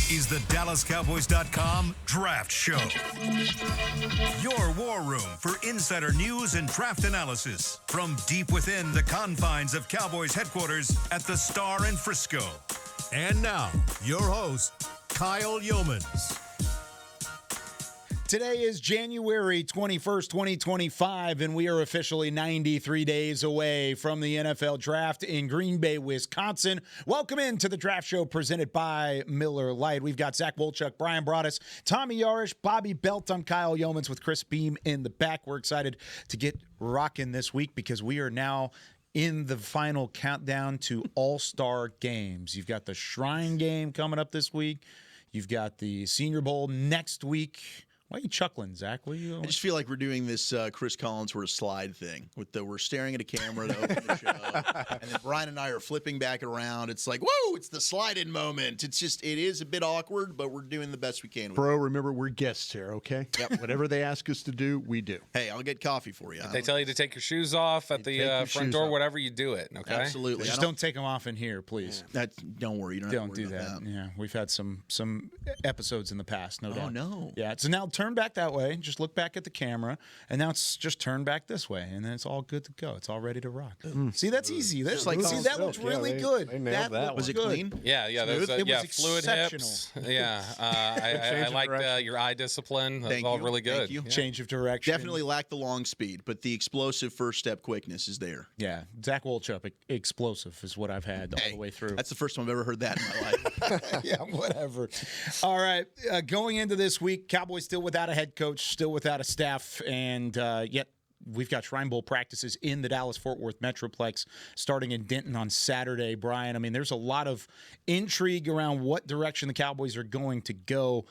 is the DallasCowboys.com Draft Show. Your war room for insider news and draft analysis from deep within the confines of Cowboys headquarters at the Star in Frisco. And now, your host, Kyle Yeomans. Today is January 21st, 2025, and we are officially 93 days away from the NFL Draft in Green Bay, Wisconsin. Welcome into the Draft Show presented by Miller Lite. We've got Zach Wolchuk, Brian Broaddus, Tommy Yarish, Bobby Belt. I'm Kyle Yeomans with Chris Beam in the back. We're excited to get rocking this week because we are now in the final countdown to All-Star games. You've got the Shrine Game coming up this week. You've got the Senior Bowl next week. Why are you chuckling, Zach? What are you? I just feel like we're doing this Chris Collins sort of slide thing. We're staring at a camera to open the show, and then Brian and I are flipping back around. It's like, whoa, it's the slide-in moment. It is a bit awkward, but we're doing the best we can. Bro, remember, we're guests here, okay? Yep. Whatever they ask us to do, we do. Hey, I'll get coffee for you. If they tell you to take your shoes off at the front door, whatever, you do it, okay? Absolutely. Just don't take them off in here, please. Don't worry. You don't have to worry do about that. Yeah, we've had some episodes in the past, no doubt. Oh, no. Yeah, so now turn back that way. Just look back at the camera, and now it's just turn back this way, and then it's all good to go. It's all ready to rock. See, that's easy. That's like, see, that looks really good. They nailed that. Was it clean? Yeah. There's It was fluid hips. Yeah, I like your eye discipline. That's all really good. Thank you. Yeah. Change of direction. Definitely lack the long speed, but the explosive first step quickness is there. Yeah, Zach Wolchuk, explosive is what I've had all the way through. That's the first time I've ever heard that in my life. Yeah, whatever. All right, going into this week, Cowboys still without a head coach, still without a staff, and yet we've got Shrine Bowl practices in the Dallas-Fort Worth Metroplex starting in Denton on Saturday. Brian, I mean, there's a lot of intrigue around what direction the Cowboys are going to go.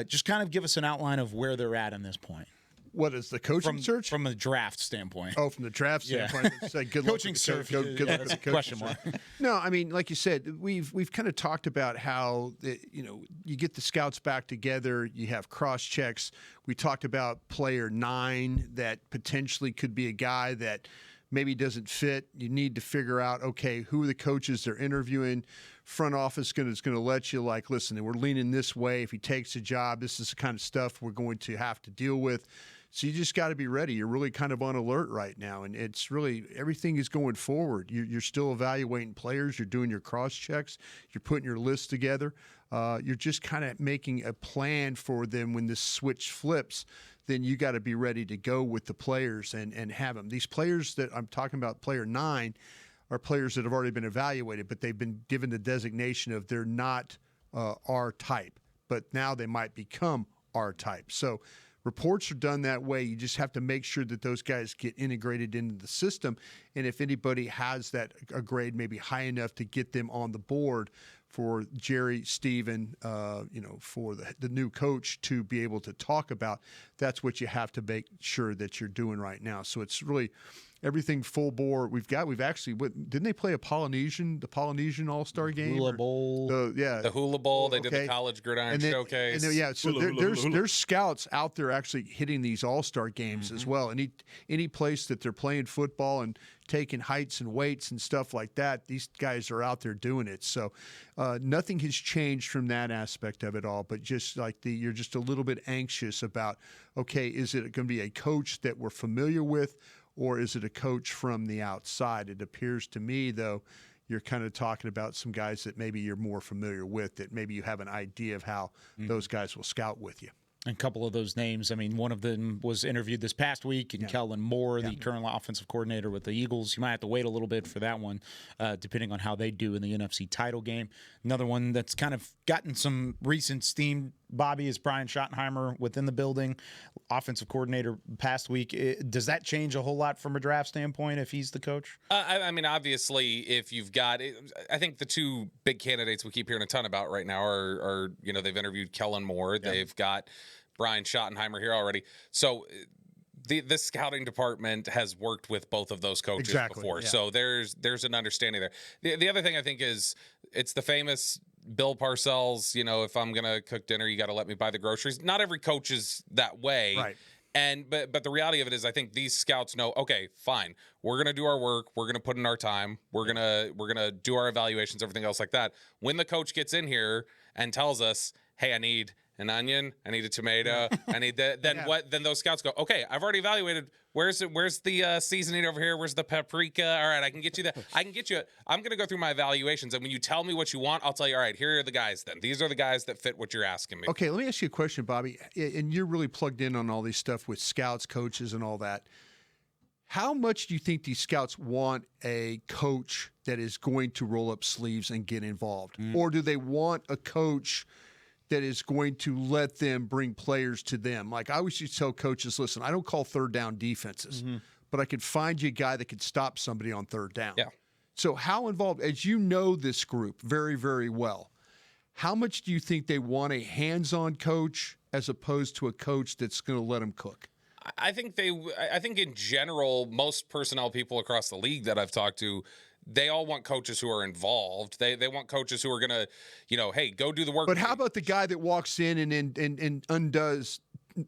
Just kind of give us an outline of where they're at this point. What is the coaching search? From a draft standpoint. Oh, from the draft standpoint. It's like, good coaching luck search. Good luck with the coaching Question mark. No, I mean, like you said, we've kind of talked about how you get the scouts back together, you have cross checks. We talked about player 9 that potentially could be a guy that maybe doesn't fit. You need to figure out, okay, who are the coaches they're interviewing. Front office is going to let you, like, listen, we're leaning this way. If he takes a job, this is the kind of stuff we're going to have to deal with. So you just got to be ready. You're really kind of on alert right now, and it's really everything is going forward. You're still evaluating players. You're doing your cross checks. You're putting your list together. You're just kind of making a plan for them when this switch flips. Then you got to be ready to go with the players and have them. These players that I'm talking about, player 9, are players that have already been evaluated, but they've been given the designation of they're not our type, but now they might become our type. So reports are done that way. You just have to make sure that those guys get integrated into the system. And if anybody has a grade maybe high enough to get them on the board for Jerry, Steven, for the new coach to be able to talk about, that's what you have to make sure that you're doing right now. So it's really everything full bore. We've actually, didn't they play the Polynesian All-Star game? Hula Bowl. The Hula Bowl. They did the College Gridiron Showcase. So there's scouts out there actually hitting these All-Star games as well. Any place that they're playing football and taking heights and weights and stuff like that, these guys are out there doing it. So nothing has changed from that aspect of it all, but just like you're just a little bit anxious about, okay, is it going to be a coach that we're familiar with, or is it a coach from the outside? It appears to me, though, you're kind of talking about some guys that maybe you're more familiar with, that maybe you have an idea of how those guys will scout with you. A couple of those names. I mean, one of them was interviewed this past week, and Kellen Moore, the current offensive coordinator with the Eagles. You might have to wait a little bit for that one, depending on how they do in the NFC title game. Another one that's kind of gotten some recent steam, Bobby, is Brian Schottenheimer within the building, offensive coordinator past week. Does that change a whole lot from a draft standpoint if he's the coach? I mean, obviously, if you've got – I think the two big candidates we keep hearing a ton about right now are they've interviewed Kellen Moore. Yeah. They've got Brian Schottenheimer here already. So the scouting department has worked with both of those coaches before. Yeah. So there's an understanding there. The other thing I think is it's the famous Bill Parcells, if I'm going to cook dinner, you got to let me buy the groceries. Not every coach is that way. Right. But the reality of it is, I think these scouts know, okay, fine, we're gonna do our work, we're gonna put in our time, we're gonna do our evaluations, everything else like that. When the coach gets in here and tells us, hey, I need an onion, I need a tomato, I need that, then what? Then those scouts go, okay, I've already evaluated. Where's the seasoning over here? Where's the paprika? All right, I can get you that. I can get you. I'm gonna go through my evaluations, and when you tell me what you want, I'll tell you. All right, here are the guys. Then these are the guys that fit what you're asking me. Okay, let me ask you a question, Bobby. And you're really plugged in on all these stuff with scouts, coaches, and all that. How much do you think these scouts want a coach that is going to roll up sleeves and get involved, or do they want a coach that is going to let them bring players to them? Like I always used to tell coaches, listen, I don't call third down defenses, but I could find you a guy that could stop somebody on third down. Yeah. So how involved, as you know this group very, very well, how much do you think they want a hands-on coach as opposed to a coach that's going to let them cook? I think in general, most personnel people across the league that I've talked to, they all want coaches who are involved. They want coaches who are going to, hey, go do the work. But how about the guy that walks in and undoes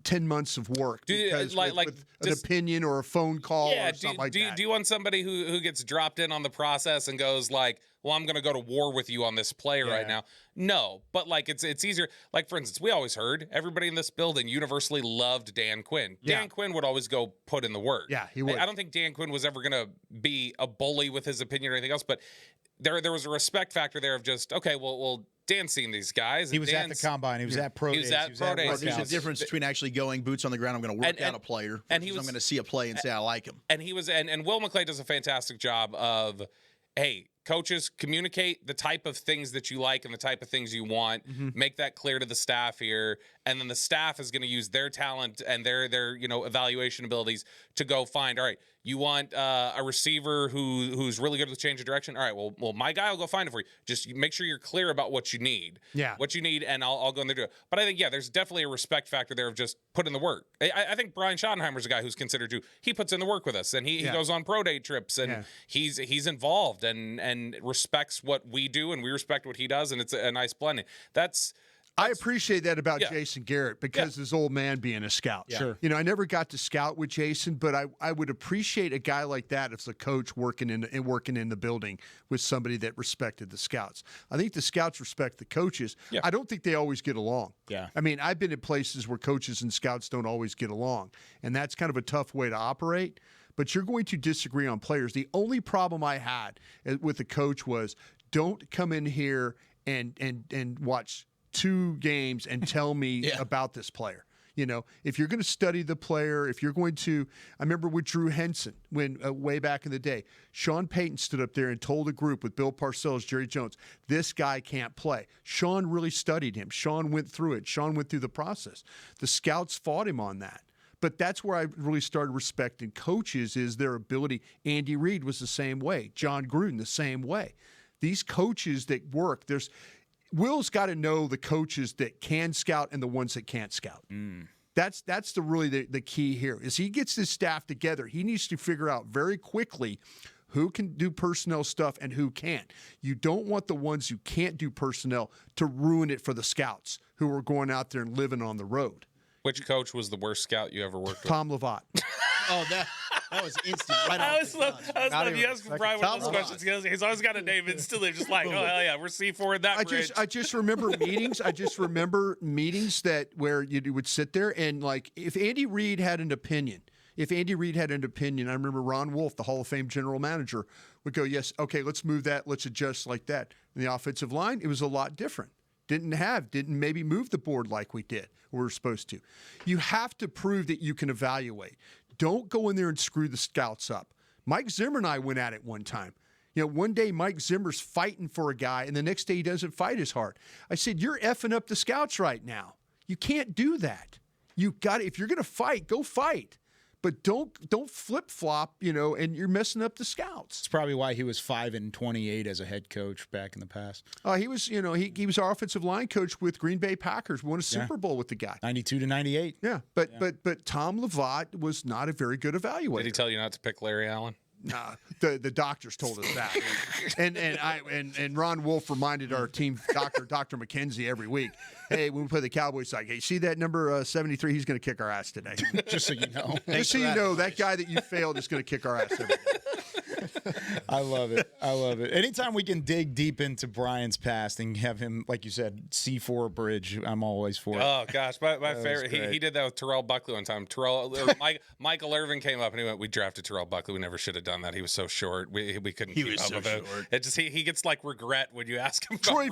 10 months of work because with an opinion or a phone call or something like that? Do you want somebody who gets dropped in on the process and goes like, well, I'm going to go to war with you on this play right now? No, but it's easier. Like, for instance, we always heard everybody in this building universally loved Dan Quinn. Dan Quinn would always go put in the work. Yeah, he would. I don't think Dan Quinn was ever going to be a bully with his opinion or anything else, but there was a respect factor there of just, okay, well, Dan's seen these guys. He was at the combine. He was at pro days. He was at pro days. There's a difference between actually going boots on the ground. I'm going to work out a player. And I'm going to see a play and say I like him. And he was, and Will McClay does a fantastic job of, hey, coaches, communicate the type of things that you like and the type of things you want. Make that clear to the staff here, and then the staff is going to use their talent and their evaluation abilities to go find. All right, you want a receiver who's really good with change of direction. All right, well, my guy will go find it for you. Just make sure you're clear about what you need. What you need, and I'll go in there do it. But I think there's definitely a respect factor there of just put in the work. I think Brian Schottenheimer's a guy who's considered to. He puts in the work with us, and he goes on pro day trips, and he's involved and respects what we do, and we respect what he does, and it's a nice blending. I appreciate that about Jason Garrett because his old man being a scout. Sure. I never got to scout with Jason, but I would appreciate a guy like that as a coach working in the building with somebody that respected the scouts. I think the scouts respect the coaches. Yeah. I don't think they always get along. Yeah. I mean, I've been in places where coaches and scouts don't always get along, and that's kind of a tough way to operate. But you're going to disagree on players. The only problem I had with the coach was don't come in here and watch 2 games and tell me about this player. If you're going to study the player, if you're going to, I remember with Drew Henson when way back in the day, Sean Payton stood up there and told a group with Bill Parcells, Jerry Jones, this guy can't play. Sean really studied him. Sean went through it. Sean went through the process. The scouts fought him on that. But that's where I really started respecting coaches is their ability. Andy Reid was the same way. John Gruden, the same way. These coaches that work, Will's got to know the coaches that can scout and the ones that can't scout. That's the key here. Is he gets his staff together, he needs to figure out very quickly who can do personnel stuff and who can't. You don't want the ones who can't do personnel to ruin it for the scouts who are going out there and living on the road. Which coach was the worst scout you ever worked with? Tom Lovat. Oh, that was instant. Right I was love you ask Brian one of those questions because he's always got a name instantly, just like, oh hell yeah, we're C4 that bridge. I just remember meetings. I just remember meetings where you would sit there and like if Andy Reid had an opinion. I remember Ron Wolf, the Hall of Fame general manager, would go, yes, okay, let's move that, let's adjust like that. In the offensive line, it was a lot different. Didn't maybe move the board like we were supposed to. You have to prove that you can evaluate. Don't go in there and screw the scouts up. Mike Zimmer and I went at it one time. One day Mike Zimmer's fighting for a guy, and the next day he doesn't fight as hard. I said, you're effing up the scouts right now. You can't do that. If you're going to fight, go fight. But don't flip-flop, and you're messing up the scouts. It's probably why he was 5-28 as a head coach back in the past. He was, he was our offensive line coach with Green Bay Packers. Won a Super Bowl with the guy. 92-98. Yeah, but Tom Lovat was not a very good evaluator. Did he tell you not to pick Larry Allen? Nah, the doctors told us that, and Ron Wolf reminded our team Dr. McKenzie every week. Hey, when we play the Cowboys, like, hey, see that number 73? He's going to kick our ass today. Just so you know. Just so you know, that guy that you failed is going to kick our ass every day. I love it. I love it. Anytime we can dig deep into Brian's past and have him, like you said, C4 bridge, I'm always for it. Oh gosh, my favorite. He did that with Terrell Buckley one time. Michael Irvin came up and he went, "We drafted Terrell Buckley. We never should have done that. He was so short. We couldn't keep up with it." It just he gets like regret when you ask him. Troy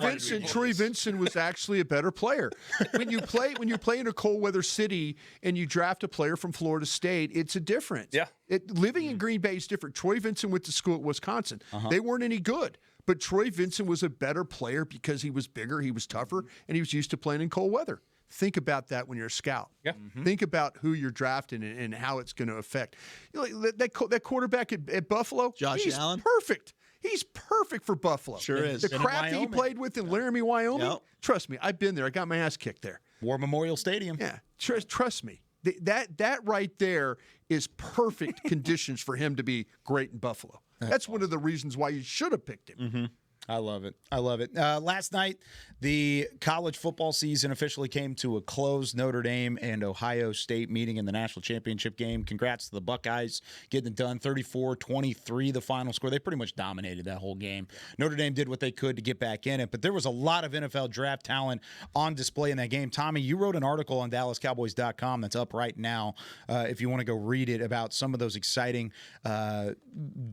Vincent was actually a better player. When you play in a cold weather city and you draft a player from Florida State, it's a difference. Yeah. Living in Green Bay is different. Troy Vincent went to school at Wisconsin. They weren't any good. But Troy Vincent was a better player because he was bigger, he was tougher, and he was used to playing in cold weather. Think about that when you're a scout. Yeah. Think about who you're drafting and how it's going to affect. You know, that quarterback at Buffalo, Josh Allen? Perfect. He's perfect for Buffalo. Sure is. The And crap that he Wyoming. played with in Laramie, Wyoming, Yep. trust me, I've been there. I got my ass kicked there. War Memorial Stadium. Yeah, trust me. That right there is perfect conditions for him to be great in Buffalo. That's one of the reasons why you should have picked him. I love it. I love it. Last night, the college football season officially came to a close. Notre Dame and Ohio State meeting in the national championship game. Congrats to the Buckeyes getting it done. 34-23, the final score. They pretty much dominated that whole game. Notre Dame did what they could to get back in it, but there was a lot of NFL draft talent on display in that game. Tommy, you wrote an article on DallasCowboys.com that's up right now if you want to go read it about some of those exciting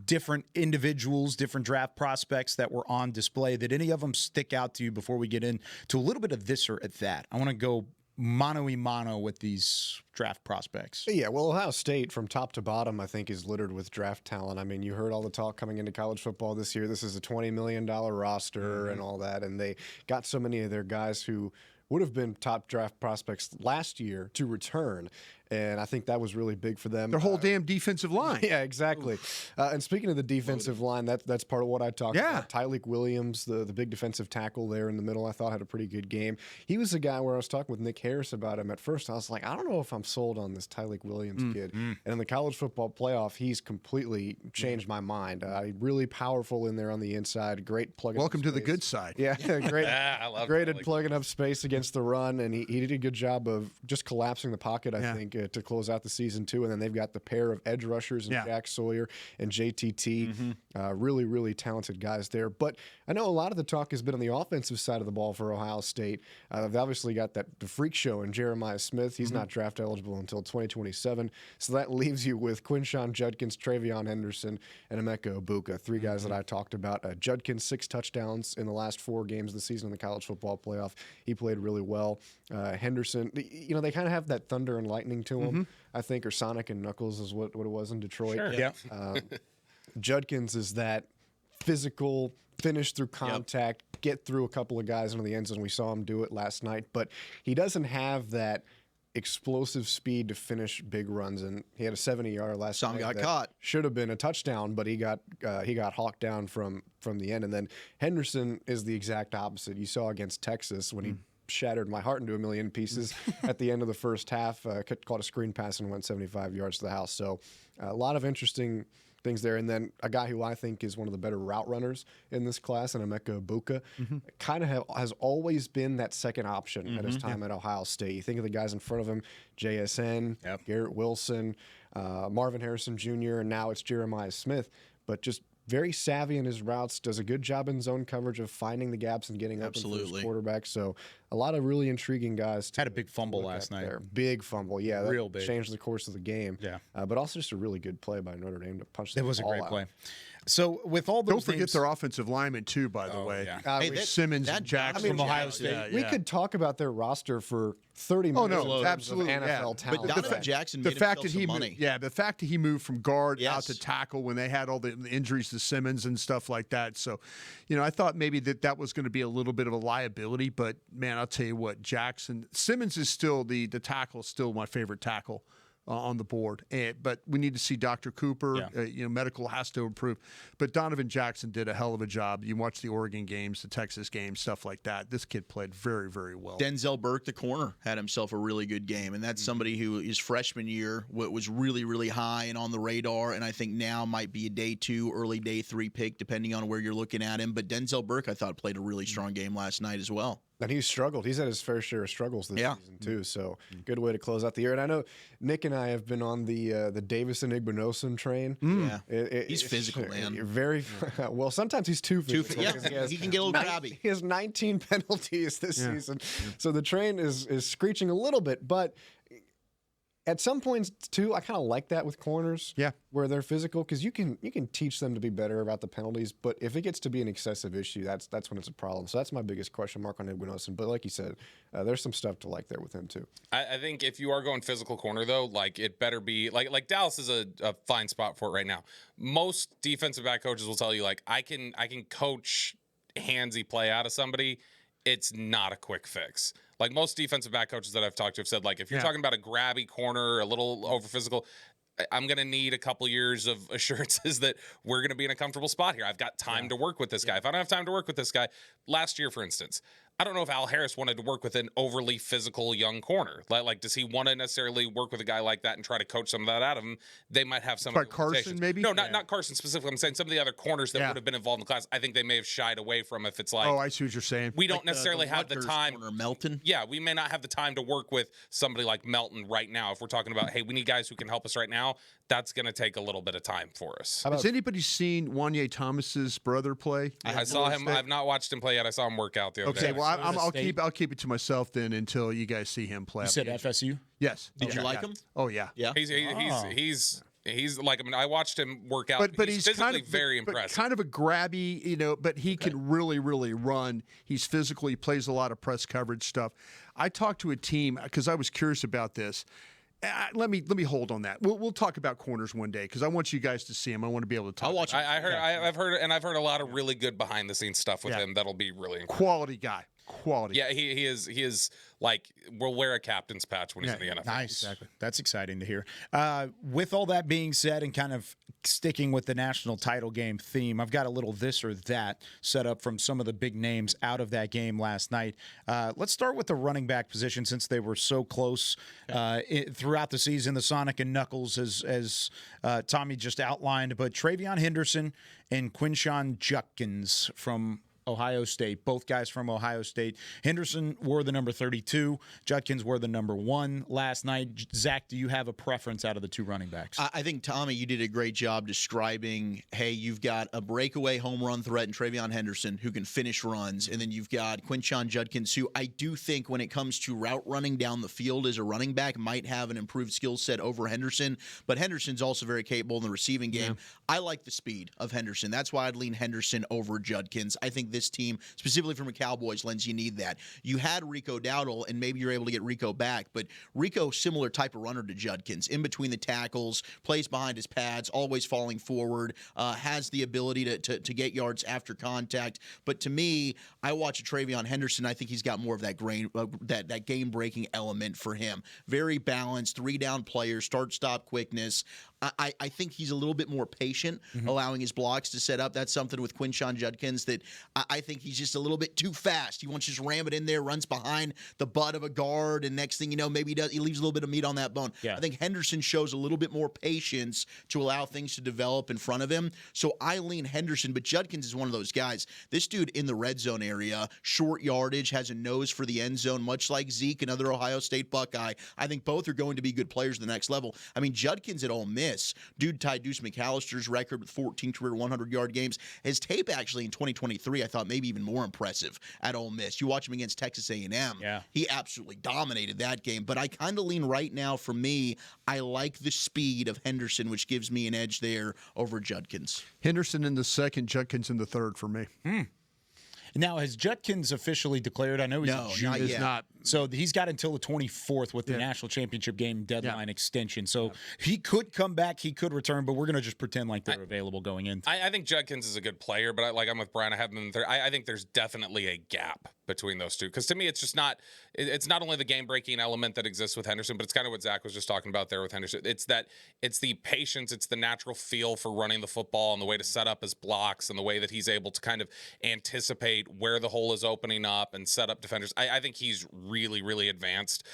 different individuals, different draft prospects that were on display. Did any of them stick out to you before we get into a little bit of this or at that? I want to go mano-a-mano with these draft prospects. Yeah, well, Ohio State from top to bottom, I think, is littered with draft talent. I mean, you heard all the talk coming into college football this year. This is a $20 million roster and all that, and they got so many of their guys who would have been top draft prospects last year to return. And I think that was really big for them. Their whole damn defensive line. Yeah, exactly. And speaking of the defensive line, that's part of what I talked about. Tyleik Williams, the big defensive tackle there in the middle, I thought had a pretty good game. He was the guy where I was talking with Nick Harris about him at first. I was like, I don't know if I'm sold on this Tyleik Williams kid. And in the college football playoff, he's completely changed my mind. Really powerful in there on the inside. Great plugging. Welcome up to the space. good side. Yeah, great. I love great Tyleik. at plugging up space against the run, and he did a good job of just collapsing the pocket, I think, to close out the season too. And then they've got the pair of edge rushers and Jack Sawyer and JTT. Really, really talented guys there. But I know a lot of the talk has been on the offensive side of the ball for Ohio State. They've obviously got the freak show in Jeremiah Smith. He's not draft eligible until 2027. So that leaves you with Quinshon Judkins, Travion Henderson, and Emeka Egbuka, three guys that I talked about. Judkins, 6 touchdowns in the last 4 games of the season in the college football playoff. He played really well. Henderson, you know, they kind of have that thunder and lightning to him, I think, or Sonic and Knuckles is what it was in Detroit. Sure. Yeah. Judkins is that physical, finish through contact, get through a couple of guys into the end zone. We saw him do it last night, but he doesn't have that explosive speed to finish big runs. And he had a 70-yarder last Some night. got that caught. Should have been a touchdown, but he got hawked down from the end. And then Henderson is the exact opposite. You saw against Texas when he shattered my heart into a million pieces at the end of the first half. Caught a screen pass and went 75 yards to the house. So a lot of interesting things there. And then a guy who I think is one of the better route runners in this class, and Emeka Egbuka, kind of has always been that second option at his time at Ohio State. You think of the guys in front of him, JSN, Garrett Wilson, Marvin Harrison Jr., and now it's Jeremiah Smith, but just very savvy in his routes, does a good job in zone coverage of finding the gaps and getting open for his quarterback. So a lot of really intriguing guys. Had a big fumble last night. There. Big fumble, yeah. That Real big. changed the course of the game. Yeah. But also just a really good play by Notre Dame to punch the It was a ball great out. play. So with all those Don't forget names- their offensive linemen too, by the way. yeah. Hey, we- that- Simmons that and Jackson from Ohio State. We could talk about their roster for 30 minutes. Oh no, in terms absolutely, of NFL yeah. talent. But Donovan Jackson The made fact himself that he some money. the fact that he moved from guard out Yes. to tackle when they had all the injuries to Simmons and stuff like that. So, you know, I thought maybe that was going to be a little bit of a liability, but man, I'll tell you what, Simmons is still the tackle, still my favorite tackle on the board. But we need to see Dr. Cooper. Medical has to improve. But Donovan Jackson did a hell of a job. You watch the Oregon games, the Texas games, stuff like that. This kid played very, very well. Denzel Burke, the corner, had himself a really good game, and that's somebody who his freshman year was really, really high and on the radar, and I think now might be a day 2, early day 3 pick, depending on where you're looking at him. But Denzel Burke, I thought, played a really strong game last night as well. And he's struggled. He's had his fair share of struggles this season too. So good way to close out the year. And I know Nick and I have been on the Davison Igbinosun train. He's physical, man. Very well. Sometimes he's too physical. He can get a little crabby. He has 19 penalties this season, so the train is screeching a little bit. But at some points too, I kind of like that with corners. Where they're physical, because you can teach them to be better about the penalties. But if it gets to be an excessive issue, that's when it's a problem. So that's my biggest question mark on Igbinosun. But like you said, there's some stuff to like there with him too. I think if you are going physical corner though, like it better be like Dallas is a fine spot for it right now. Most defensive back coaches will tell you like I can coach handsy play out of somebody. It's not a quick fix. Like most defensive back coaches that I've talked to have said, like if you're talking about a grabby corner, a little over physical, I'm going to need a couple years of assurances that we're going to be in a comfortable spot here. I've got time to work with this guy. If I don't have time to work with this guy, last year, for instance, I don't know if Al Harris wanted to work with an overly physical young corner. Like does he want to necessarily work with a guy like that and try to coach some of that out of him? They might have some. Like Carson, maybe? No, not Carson specifically. I'm saying some of the other corners that would have been involved in the class. I think they may have shied away from if it's like. Oh, I see what you're saying. We don't necessarily have the time. Or Melton. Yeah, we may not have the time to work with somebody like Melton right now. If we're talking about, hey, we need guys who can help us right now, that's going to take a little bit of time for us. Has anybody seen Wanye Thomas's brother play? I saw him. I've not watched him play yet. I saw him work out the other day. Okay, well, I'll keep it to myself then until you guys see him play. You said FSU? Yes. Did you like him? Oh yeah. Yeah. He's like, I mean, I watched him work out. But he's physically kind of very impressive. Kind of a grabby, but he can really, really run. He's physical. He plays a lot of press coverage stuff. I talked to a team because I was curious about this. Let me hold on that. We'll talk about corners one day because I want you guys to see him. I want to be able to talk. I'll watch him. I've heard a lot of really good behind the scenes stuff with him. That'll be really incredible. Quality guy. Quality. Yeah, he is like will wear a captain's patch when he's in the NFL. Nice. Exactly. That's exciting to hear. With all that being said, and kind of sticking with the national title game theme, I've got a little this or that set up from some of the big names out of that game last night. Let's start with the running back position since they were so close throughout the season. The Sonic and Knuckles, as Tommy just outlined, but Travion Henderson and Quinshon Judkins from Ohio State, both guys from Ohio State. Henderson wore the number 32. Judkins wore the number 1 last night. Zach, do you have a preference out of the two running backs? I think, Tommy, you did a great job describing, hey, you've got a breakaway home run threat in Travion Henderson who can finish runs, and then you've got Quinshon Judkins, who I do think when it comes to route running down the field as a running back might have an improved skill set over Henderson, but Henderson's also very capable in the receiving game. I like the speed of Henderson. That's why I'd lean Henderson over Judkins. I think this team, specifically from a Cowboys lens, you need that. You had Rico Dowdle, and maybe you're able to get Rico back, but Rico, similar type of runner to Judkins, in between the tackles, plays behind his pads, always falling forward, has the ability to get yards after contact. But to me, I watch Travion Henderson, I think he's got more of that game-breaking element for him. Very balanced, 3-down player, start-stop quickness. I think he's a little bit more patient, allowing his blocks to set up. That's something with Quinshon Judkins that I think he's just a little bit too fast. He wants to just ram it in there, runs behind the butt of a guard, and next thing you know, maybe he leaves a little bit of meat on that bone. I think Henderson shows a little bit more patience to allow things to develop in front of him. So I lean Henderson, but Judkins is one of those guys. This dude in the red zone area, short yardage, has a nose for the end zone, much like Zeke, another Ohio State Buckeye. I think both are going to be good players at the next level. I mean, Judkins at Ole Miss, dude tied Deuce McAllister's record with 14 career 100-yard games. His tape actually in 2023, I thought maybe even more impressive at Ole Miss. You watch him against Texas A&M. He absolutely dominated that game. But I kind of lean right now, for me, I like the speed of Henderson, which gives me an edge there over Judkins. Henderson in the second, Judkins in the third for me. Now, has Judkins officially declared? I know he's No, a junior. not yet. So he's got until the 24th with the national championship game deadline extension. So he could come back, he could return, but we're going to just pretend like they're available going in. I think Judkins is a good player, but I'm with Brian. I have him in there. I think there's definitely a gap between those two, because to me, it's just not. It's not only the game-breaking element that exists with Henderson, but it's kind of what Zach was just talking about there with Henderson. It's the patience, it's the natural feel for running the football and the way to set up his blocks and the way that he's able to kind of anticipate where the hole is opening up and set up defenders. I think he's really, really advanced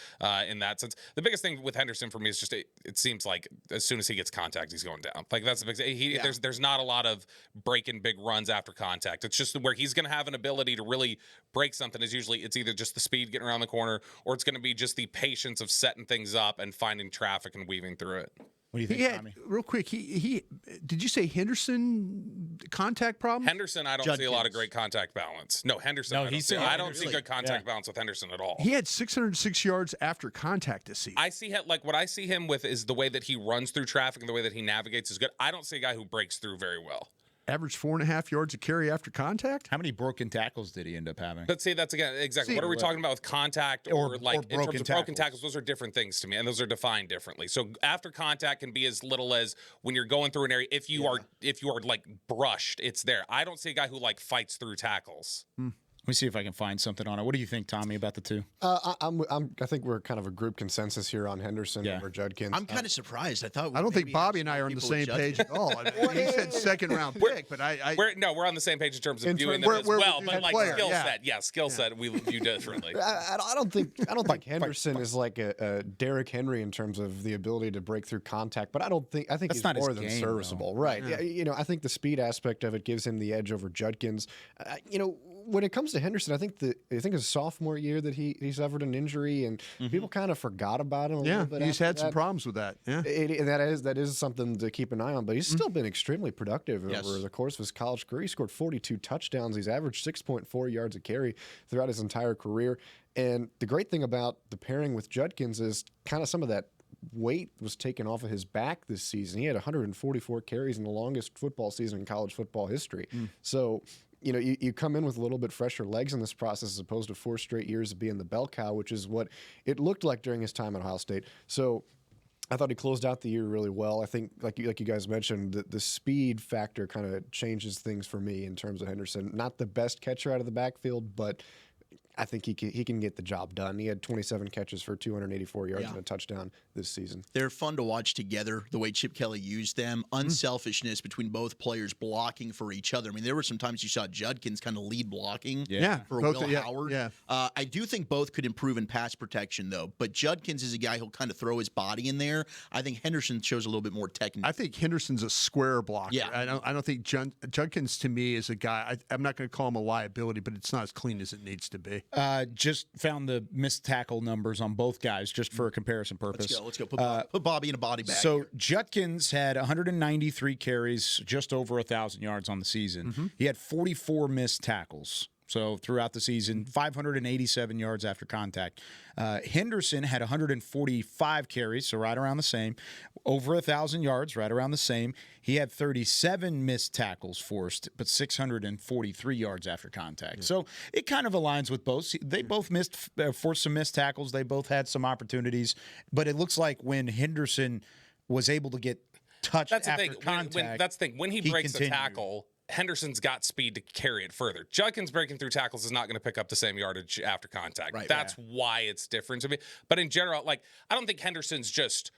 in that sense. The biggest thing with Henderson for me is just it seems like as soon as he gets contact, he's going down. Like that's the big. There's not a lot of breaking big runs after contact. It's just where he's going to have an ability to really break something. Is usually it's either just the speed getting around the corner, or it's going to be just the patience of setting things up and finding traffic and weaving through it. What do you think, Tommy? Real quick, he did you say Henderson contact problem? Henderson, I don't see a lot of great contact balance. No, Henderson. No, I don't see good contact balance with Henderson at all. He had 606 yards after contact this season. What I see him with is the way that he runs through traffic and the way that he navigates is good. I don't see a guy who breaks through very well. Average 4.5 yards a carry after contact. How many broken tackles did he end up having? But see, that's again exactly what are we talking about with contact or in terms of broken tackles? Those are different things to me, and those are defined differently. So after contact can be as little as when you're going through an area. If you are like brushed, it's there. I don't see a guy who like fights through tackles. Let me see if I can find something on it. What do you think, Tommy, about the two? I think we're kind of a group consensus here on Henderson over Judkins. I'm kind of surprised. I don't think Bobby and I are on the same page at all. I mean, he said second round pick, but we're on the same page in terms of viewing them as well. But like skill set, we view differently. I don't think Henderson is like a Derrick Henry in terms of the ability to break through contact, but I think he's more than serviceable, right? Yeah. I think the speed aspect of it gives him the edge over Judkins. When it comes to Henderson, I think his sophomore year that he suffered an injury and people kind of forgot about him a little bit. He's had some problems with that. Yeah, and that is something to keep an eye on. But he's still been extremely productive over the course of his college career. He scored 42 touchdowns. He's averaged 6.4 yards a carry throughout his entire career. And the great thing about the pairing with Judkins is kind of some of that weight was taken off of his back this season. He had 144 carries in the longest football season in college football history. So you come in with a little bit fresher legs in this process as opposed to 4 straight years of being the bell cow, which is what it looked like during his time at Ohio State. So I thought he closed out the year really well. I think, like you guys mentioned, the speed factor kind of changes things for me in terms of Henderson. Not the best catcher out of the backfield, but I think he can get the job done. He had 27 catches for 284 yards and a touchdown this season. They're fun to watch together, the way Chip Kelly used them. Unselfishness between both players blocking for each other. I mean, there were some times you saw Judkins kind of lead blocking for Will Howard. Yeah. I do think both could improve in pass protection, though. But Judkins is a guy who'll kind of throw his body in there. I think Henderson shows a little bit more technique. I think Henderson's a square blocker. Yeah. I don't think Judkins, to me, is a guy. I'm not going to call him a liability, but it's not as clean as it needs to be. Just found the missed tackle numbers on both guys just for a comparison purpose. Let's go. Put Bobby in a body bag. So Judkins had 193 carries, just over 1,000 yards on the season. He had 44 missed tackles. So throughout the season, 587 yards after contact. Henderson had 145 carries, so right around the same. Over 1,000 yards, right around the same. He had 37 missed tackles forced, but 643 yards after contact. So it kind of aligns with both. They both forced some missed tackles. They both had some opportunities. But it looks like when Henderson was able to get touched after contact, that's the thing. When he breaks a tackle, Henderson's got speed to carry it further. Judkins breaking through tackles is not going to pick up the same yardage after contact. Right, that's why it's different to me. But in general, I don't think Henderson's just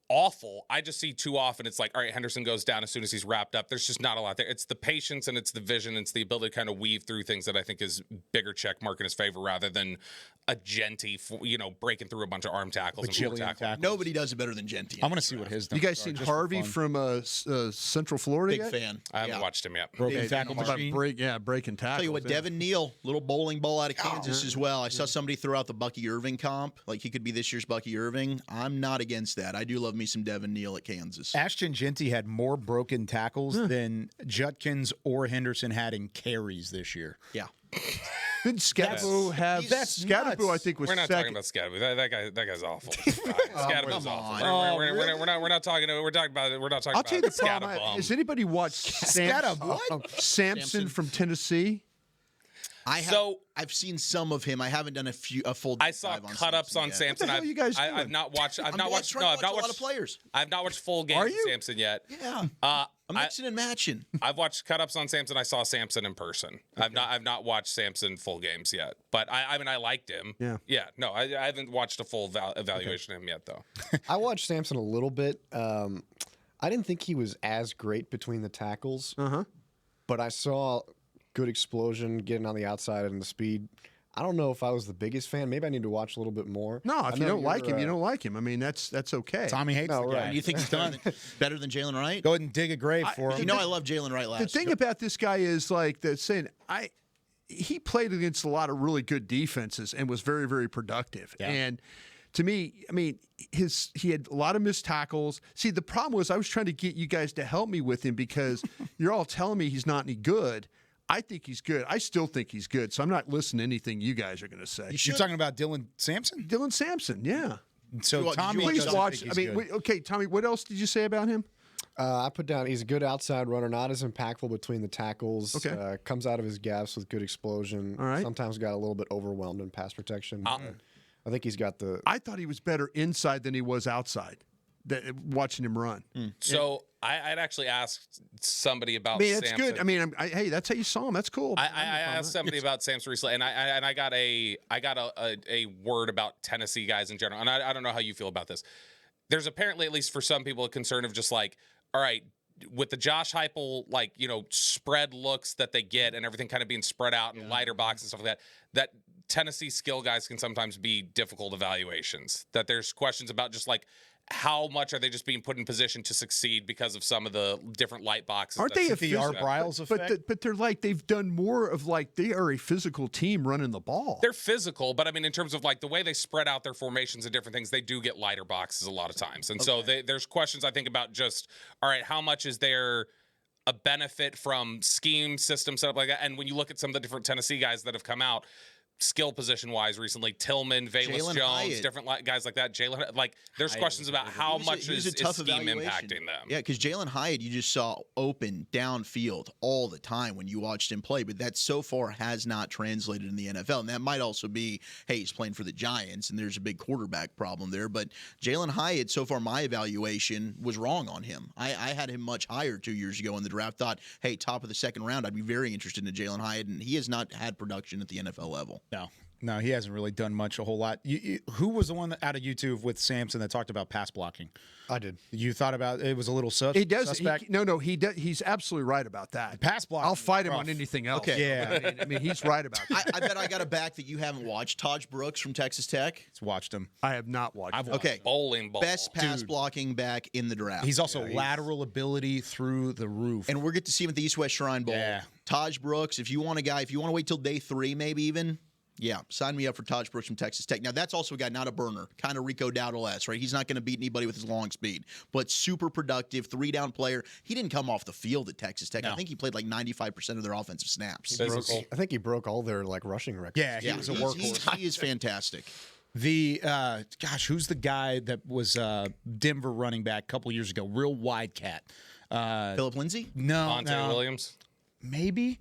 awful. I just see too often it's like, all right, Henderson goes down as soon as he's wrapped up. There's just not a lot there. It's the patience and it's the vision. And it's the ability to kind of weave through things that I think is bigger check mark in his favor rather than a Genty, breaking through a bunch of arm tackles and tackles. Nobody does it better than Genty. I'm going to see what his You guys seen Harvey from Central Florida Big fan. I haven't watched him yet. Broken tackle machine. Breaking tackles. Tell you what, Devin Neal, little bowling ball out of Kansas as well. I saw somebody throw out the Bucky Irving comp. Like he could be this year's Bucky Irving. I'm not against that. I do love me some Devin Neal at Kansas. Ashton Genty had more broken tackles than Judkins or Henderson had in carries this year. Yeah. Did Scadaboo have? Scadaboo, I think, was. We're not talking about Scadaboo. That guy's awful. Scadaboo's awful. We're not talking. We're talking about. We're not talking. I'll tell you the problem. Has anybody watched Samson from Tennessee? I've seen some of him. I haven't done a full. I saw cut-ups on Samson. What the hell are you guys doing? I've not watched. I've not watched. A lot of players. I've not watched full games of Samson yet. Yeah. I'm mixing and matching. I've watched cut-ups on Samson. I saw Samson in person. Okay. I've not watched Samson full games yet. But I mean, I liked him. Yeah. Yeah. No, I haven't watched a full evaluation of him yet, though. I watched Samson a little bit. I didn't think he was as great between the tackles. But I saw good explosion, getting on the outside and the speed. I don't know if I was the biggest fan. Maybe I need to watch a little bit more. No, if you don't like him, you don't like him. I mean, that's okay. Tommy hates the guy. Do you think he's better than Jalen Wright? Go ahead and dig a grave for him. You know I love Jalen Wright last. The thing about this guy is like the saying he played against a lot of really good defenses and was very, very productive. Yeah. And to me, I mean, he had a lot of missed tackles. See, the problem was I was trying to get you guys to help me with him because you're all telling me he's not any good. I think he's good. I still think he's good, so I'm not listening to anything you guys are going to say. You're talking about Dylan Sampson? Dylan Sampson, yeah. So Tommy, please watch. I mean, okay, Tommy, what else did you say about him? I put down he's a good outside runner, not as impactful between the tackles. Okay. Comes out of his gaps with good explosion. All right. Sometimes got a little bit overwhelmed in pass protection. I think he's got the. I thought he was better inside than he was outside. Watching him run. So I'd actually asked somebody about. I mean, that's Samson. good. I mean, hey, that's how you saw him. That's cool. I asked somebody about Samson recently, and I got a word about Tennessee guys in general, and I don't know how you feel about this. There's apparently, at least for some people, a concern of just like, all right, with the Josh Heupel, like, spread looks that they get and everything kind of being spread out in lighter box and stuff like that Tennessee skill guys can sometimes be difficult evaluations. That there's questions about just like, how much are they just being put in position to succeed because of some of the different light boxes? Aren't they the Art Briles effect? But they're like, they've done more of like, they are a physical team running the ball. They're physical, but I mean, in terms of like the way they spread out their formations and different things, they do get lighter boxes a lot of times. And so there's questions I think about just, all right, how much is there a benefit from scheme, system, setup like that? And when you look at some of the different Tennessee guys that have come out, skill position wise recently, Tillman, Velus Jones, Hyatt. Different guys like that. Jalen, like there's questions about how much is scheme impacting them. Yeah, because Jalen Hyatt, you just saw open downfield all the time when you watched him play, but that so far has not translated in the NFL. And that might also be, hey, he's playing for the Giants, and there's a big quarterback problem there. But Jalen Hyatt, so far my evaluation was wrong on him. I had him much higher 2 years ago in the draft. Thought, hey, top of the second round, I'd be very interested in Jalen Hyatt, and he has not had production at the NFL level. No, he hasn't really done much, a whole lot. Who was the one out of YouTube with Samson that talked about pass blocking? I did. You thought about it was a little He does. suspect? He does. He's absolally right about that. Pass block. I'll fight him on anything else. Okay. Yeah. I mean, he's right about that. I bet I got a back that you haven't watched. Taj Brooks from Texas Tech. It's watched him. I have not watched. Okay. Bowling ball. Best pass blocking back in the draft. He's also lateral ability through the roof. And we'll get to see him at the East-West Shrine Bowl. Yeah. Taj Brooks, if you want to wait till day 3 maybe even, yeah, sign me up for Taj Brooks from Texas Tech. Now, that's also a guy, not a burner, kind of Rico Dowdle-esque, right? He's not going to beat anybody with his long speed, but super productive, 3-down player. He didn't come off the field at Texas Tech. No. I think he played like 95% of their offensive snaps. I think he broke all their rerushing records. Yeah, he was a workhorse. He is fantastic. Who's the guy that was Denver running back a couple years ago? Real wide cat. Philip Lindsay? No. Williams? Maybe.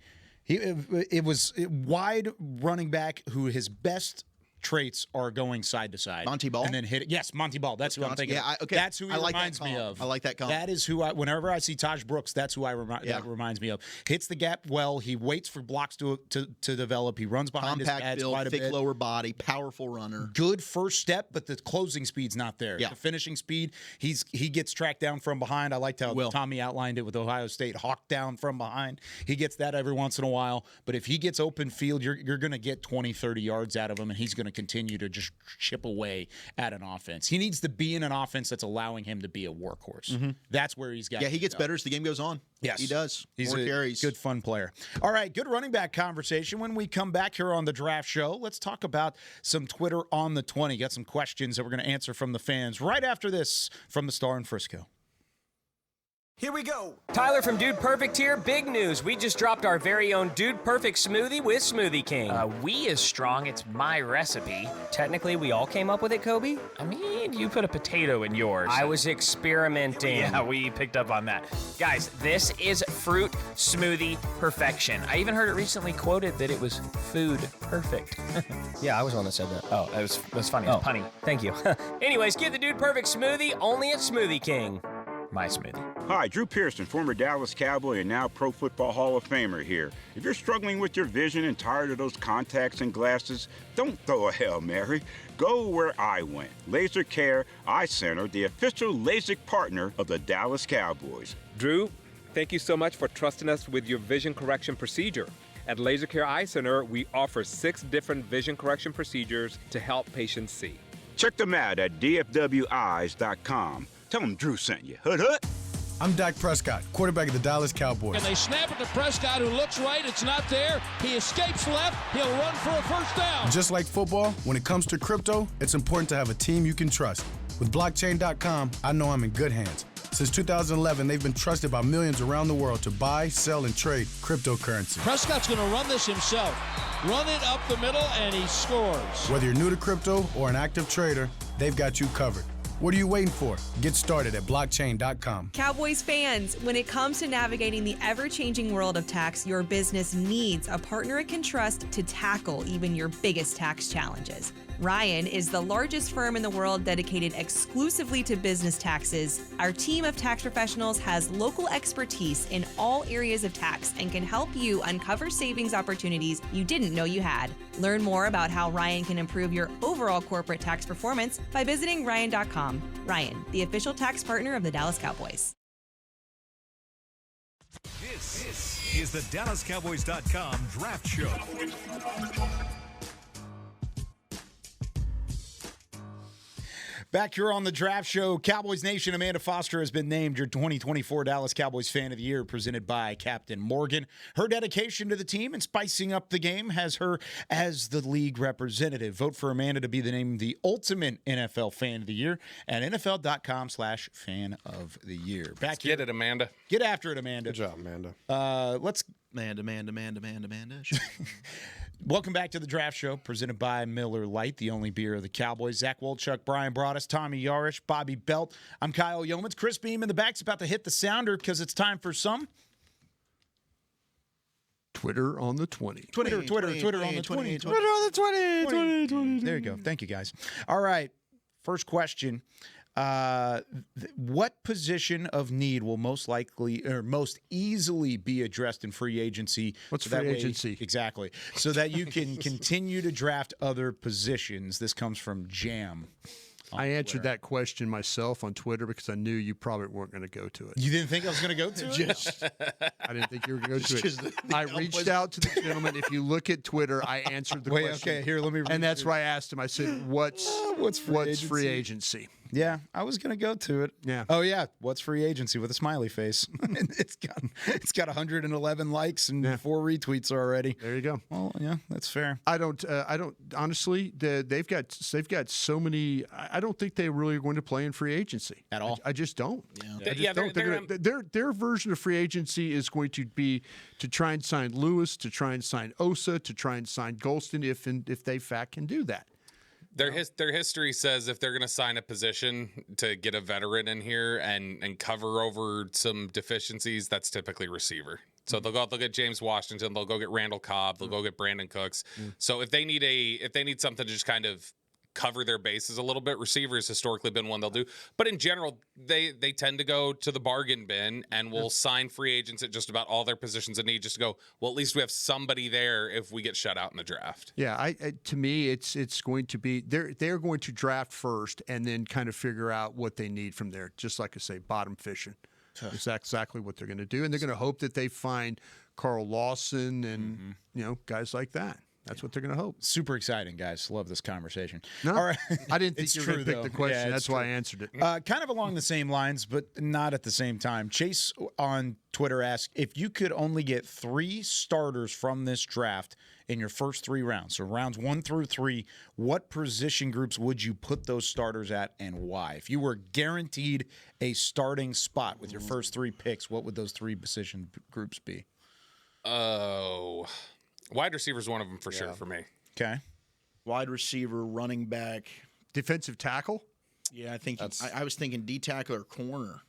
It was wide running back who his best traits are going side to side. Monty Ball? And then hit it. Yes, Monty Ball. That's who I'm thinking. Yeah, okay. That's who he like reminds me of. I like that comp. That is who whenever I see Taj Brooks, that's who that reminds me of. Hits the gap well. He waits for blocks to develop. He runs behind Compact his pads build, quite a thick bit. lower body, powerful runner. Good first step, but the closing speed's not there. Yeah. The finishing speed, he gets tracked down from behind. I liked how Tommy outlined it with Ohio State. Hawked down from behind. He gets that every once in a while. But if he gets open field, you're going to get 20, 30 yards out of him, and he's going to continue to just chip away at an offense. He needs to be in an offense that's allowing him to be a workhorse. Mm-hmm. That's where he's got. Yeah, he gets better as the game goes on. Yes, he does. He's more a carries. Good, fun player. All right, good running back conversation. When we come back here on the Draft Show, let's talk about some Twitter on the 20. Got some questions that we're going to answer from the fans right after this from the Star in Frisco. Here we go. Tyler from Dude Perfect here. Big news. We just dropped our very own Dude Perfect smoothie with Smoothie King. We is strong. It's my recipe. Technically, we all came up with it, Kobe? I mean, you put a potato in yours. I was experimenting. Yeah, we picked up on that. Guys, this is fruit smoothie perfection. I even heard it recently quoted that it was food perfect. Yeah, I was the one that said that. Oh, that's funny. It was punny. Thank you. Anyways, get the Dude Perfect smoothie only at Smoothie King. My smoothie. Hi, Drew Pearson, former Dallas Cowboy and now Pro Football Hall of Famer here. If you're struggling with your vision and tired of those contacts and glasses, don't throw a Hail Mary. Go where I went. Laser Care Eye Center, the official LASIK partner of the Dallas Cowboys. Drew, thank you so much for trusting us with your vision correction procedure. At Laser Care Eye Center, we offer 6 different vision correction procedures to help patients see. Check them out at dfweyes.com. Tell them Drew sent you. Hood hood. I'm Dak Prescott, quarterback of the Dallas Cowboys. And they snap it to Prescott, who looks right. It's not there. He escapes left. He'll run for a first down. Just like football, when it comes to crypto, it's important to have a team you can trust. With blockchain.com, I know I'm in good hands. Since 2011, they've been trusted by millions around the world to buy, sell, and trade cryptocurrency. Prescott's going to run this himself. Run it up the middle, and he scores. Whether you're new to crypto or an active trader, they've got you covered. What are you waiting for? Get started at blockchain.com. Cowboys fans, when it comes to navigating the ever-changing world of tax, your business needs a partner it can trust to tackle even your biggest tax challenges. Ryan is the largest firm in the world dedicated exclusively to business taxes. Our team of tax professionals has local expertise in all areas of tax and can help you uncover savings opportunities you didn't know you had. Learn more about how Ryan can improve your overall corporate tax performance by visiting Ryan.com. Ryan, the official tax partner of the Dallas Cowboys. This is the DallasCowboys.com Draft Show. Back here on the Draft Show, Cowboys Nation, Amanda Foster has been named your 2024 Dallas Cowboys Fan of the Year, presented by Captain Morgan. Her dedication to the team and spicing up the game has her as the league representative. Vote for Amanda to be named the ultimate NFL Fan of the Year at NFL.com/Fan of the Year. Let's get it, Amanda. Get after it, Amanda. Good job, Amanda. Amanda. Welcome back to the Draft Show, presented by Miller Lite, the only beer of the Cowboys. Zach Wolchuk, Brian Broaddus, Tommy Yarish, Bobby Belt. I'm Kyle Yeomans. Chris Beam in the back's about to hit the sounder because it's time for some Twitter on the 20. Twitter on the 20. Twitter on the 20. There you go. Thank you, guys. All right. First question. What position of need will most likely or most easily be addressed in free agency? What's free agency? Exactly. So that you can continue to draft other positions. This comes from Jam. I answered that question myself on Twitter because I knew you probably weren't going to go to it. You didn't think I was going to go to it? I didn't think you were going to go to it. I reached out to the gentleman. If you look at Twitter, I answered the question. Okay, here, let me read. And that's why I asked him. I said, what's free agency? Yeah, I was gonna go to it. Yeah. Oh yeah. What's free agency with a smiley face? It's got 111 likes and 4 retweets already. There you go. Well, yeah, that's fair. I don't honestly. They've got so many. I don't think they really are going to play in free agency at all. I just don't. Yeah. Their version of free agency is going to be to try and sign Lewis, to try and sign Osa, to try and sign Golston if they can do that. Their history says if they're going to sign a position to get a veteran in here and cover over some deficiencies, that's typically receiver. So they'll get James Washington, they'll go get Randall Cobb, they'll go get Brandon Cooks. So if they need something to just kind of cover their bases a little bit, receiver has historically been one they'll do. But in general, they tend to go to the bargain bin and will sign free agents at just about all their positions of need, just to go, well, at least we have somebody there if we get shut out in the draft. Yeah, to me, it's going to be they're going to draft first and then kind of figure out what they need from there. Just like I say, bottom fishing. That's exactly what they're going to do, and they're going to hope that they find Carl Lawson and guys like that. That's what they're going to hope. Super exciting, guys. Love this conversation. No, all right. I didn't think you were going to pick the question. Yeah, that's why I answered it. Kind of along the same lines, but not at the same time. Chase on Twitter asked, if you could only get 3 starters from this draft in your first 3 rounds, so rounds 1 through 3, what position groups would you put those starters at and why? If you were guaranteed a starting spot with your first 3 picks, what would those 3 position groups be? Wide receiver is one of them for sure for me. Okay. Wide receiver, running back. Defensive tackle? Yeah, I think I was thinking D tackle or corner.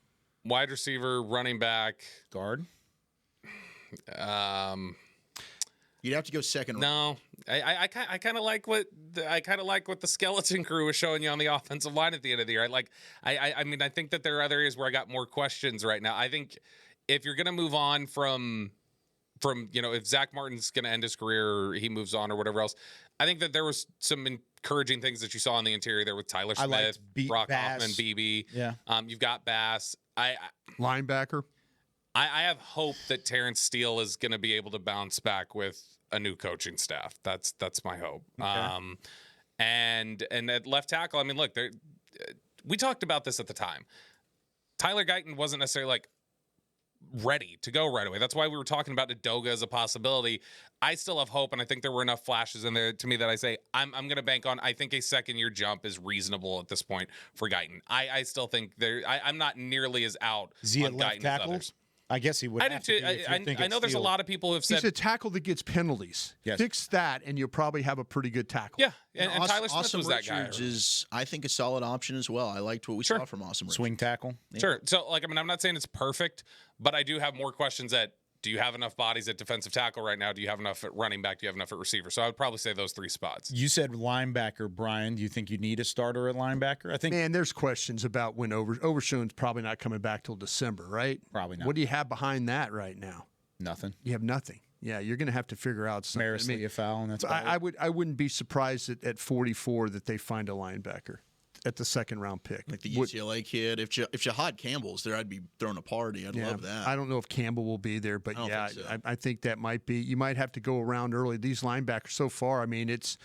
Wide receiver, running back. Guard? You'd have to go second. No, I kind of like what the skeleton crew was showing you on the offensive line at the end of the year. I mean, I think that there are other areas where I got more questions right now. I think if you're gonna move on from if Zach Martin's gonna end his career or he moves on or whatever else, I think that there was some encouraging things that you saw on the interior there with Tyler Smith, Brock Hoffman, BB. Yeah. You've got Bass. Linebacker. I have hope that Terrence Steele is going to be able to bounce back with a new coaching staff. That's my hope. Okay. And at left tackle, I mean, look, we talked about this at the time. Tyler Guyton wasn't necessarily ready to go right away. That's why we were talking about Udoga as a possibility. I still have hope, and I think there were enough flashes in there to me that I say I'm going to bank on. I think a second-year jump is reasonable at this point for Guyton. I still think I'm not nearly as out Is he on at left Guyton tackle? as others. I guess he would. I do too. I know there's a lot of people who have said he's a tackle that gets penalties. Yes. Fix that, and you'll probably have a pretty good tackle. Yeah, and Tyler Smith Austin was that guy. Richards is, I think, a solid option as well. I liked what we saw from Austin Richards. Swing tackle. Yeah. Sure. So, I'm not saying it's perfect, but I do have more questions at, do you have enough bodies at defensive tackle right now? Do you have enough at running back? Do you have enough at receiver? So I would probably say those three spots. You said linebacker, Brian. Do you think you need a starter at linebacker? I think. Man, there's questions about when Overshone's probably not coming back till December, right? Probably not. What do you have behind that right now? Nothing. You have nothing. Yeah, you're going to have to figure out something. Maris Leofau, and that's I wouldn't be surprised at 44 that they find a linebacker at the second round pick. Like the UCLA kid. If Shahad Campbell's there, I'd be throwing a party. I'd love that. I don't know if Campbell will be there, but I think that might be. You might have to go around early. These linebackers so far, I mean, it's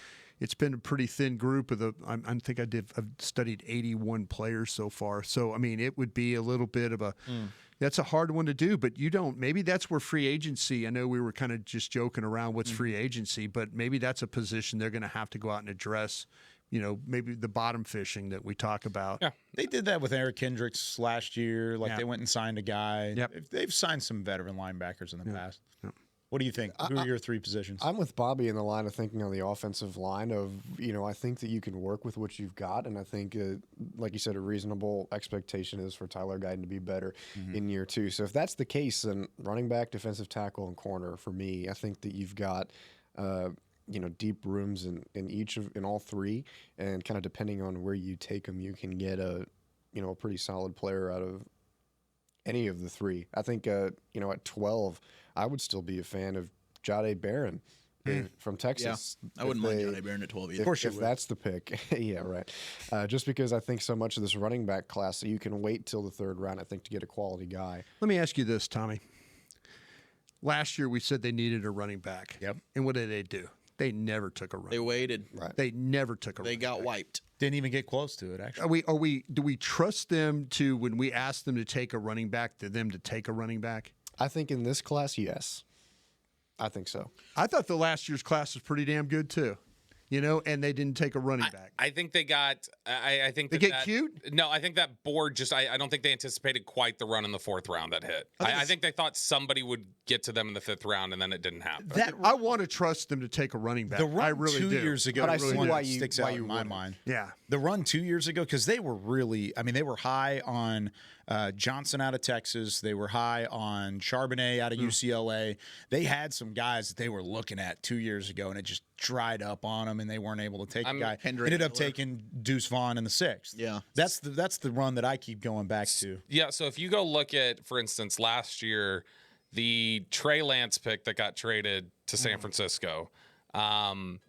been a pretty thin group of the. I think I've studied 81 players so far. So I mean, it would be a little bit of a. That's a hard one to do, but you don't. Maybe that's where free agency. I know we were kind of just joking around what's free agency, but maybe that's a position they're going to have to go out and address. Maybe the bottom fishing that we talk about. Yeah, they did that with Eric Kendricks last year. They went and signed a guy. Yep. They've signed some veteran linebackers in the past. Yep. What do you think? Who are your three positions? I'm with Bobby in the line of thinking on the offensive line of, I think that you can work with what you've got. And I think, like you said, a reasonable expectation is for Tyler Guyton to be better in year two. So if that's the case, then running back, defensive tackle, and corner for me, I think that you've got, deep rooms in all three. And kind of depending on where you take them, you can get a pretty solid player out of any of the three. I think, at 12, I would still be a fan of Jahdae Barron from Texas. Yeah, I wouldn't mind Jahdae Barron at 12 either. Of course, if that's the pick. Yeah, right. Just because I think so much of this running back class, so you can wait till the third round, I think, to get a quality guy. Let me ask you this, Tommy. Last year, we said they needed a running back. Yep. And what did they do? They never took a running back. They waited. Right. They never took a running back. They got wiped. Didn't even get close to it, actually. Do we trust them to, when we ask them to take a running back, to them to take a running back? I think in this class, yes. I think so. I thought the last year's class was pretty damn good too, and they didn't take a running back. I think they got. I think they get cute. No, I think that board just. I don't think they anticipated quite the run in the fourth round that hit. I think they thought somebody would get to them in the fifth round, and then it didn't happen. I want to trust them to take a running back. The run I really 2 do. years ago, but I really see why you sticks why out you in my wouldn't. mind. Yeah, the run 2 years ago, because they were really. I mean, they were high on Johnson out of Texas. They were high on Charbonnet out of UCLA. They had some guys that they were looking at 2 years ago, and it just dried up on them, and they weren't able to take a guy. Ended up taking Deuce Vaughn in the sixth. Yeah, that's the run that I keep going back to. Yeah, so if you go look at, for instance, last year, the Trey Lance pick that got traded to San Francisco, in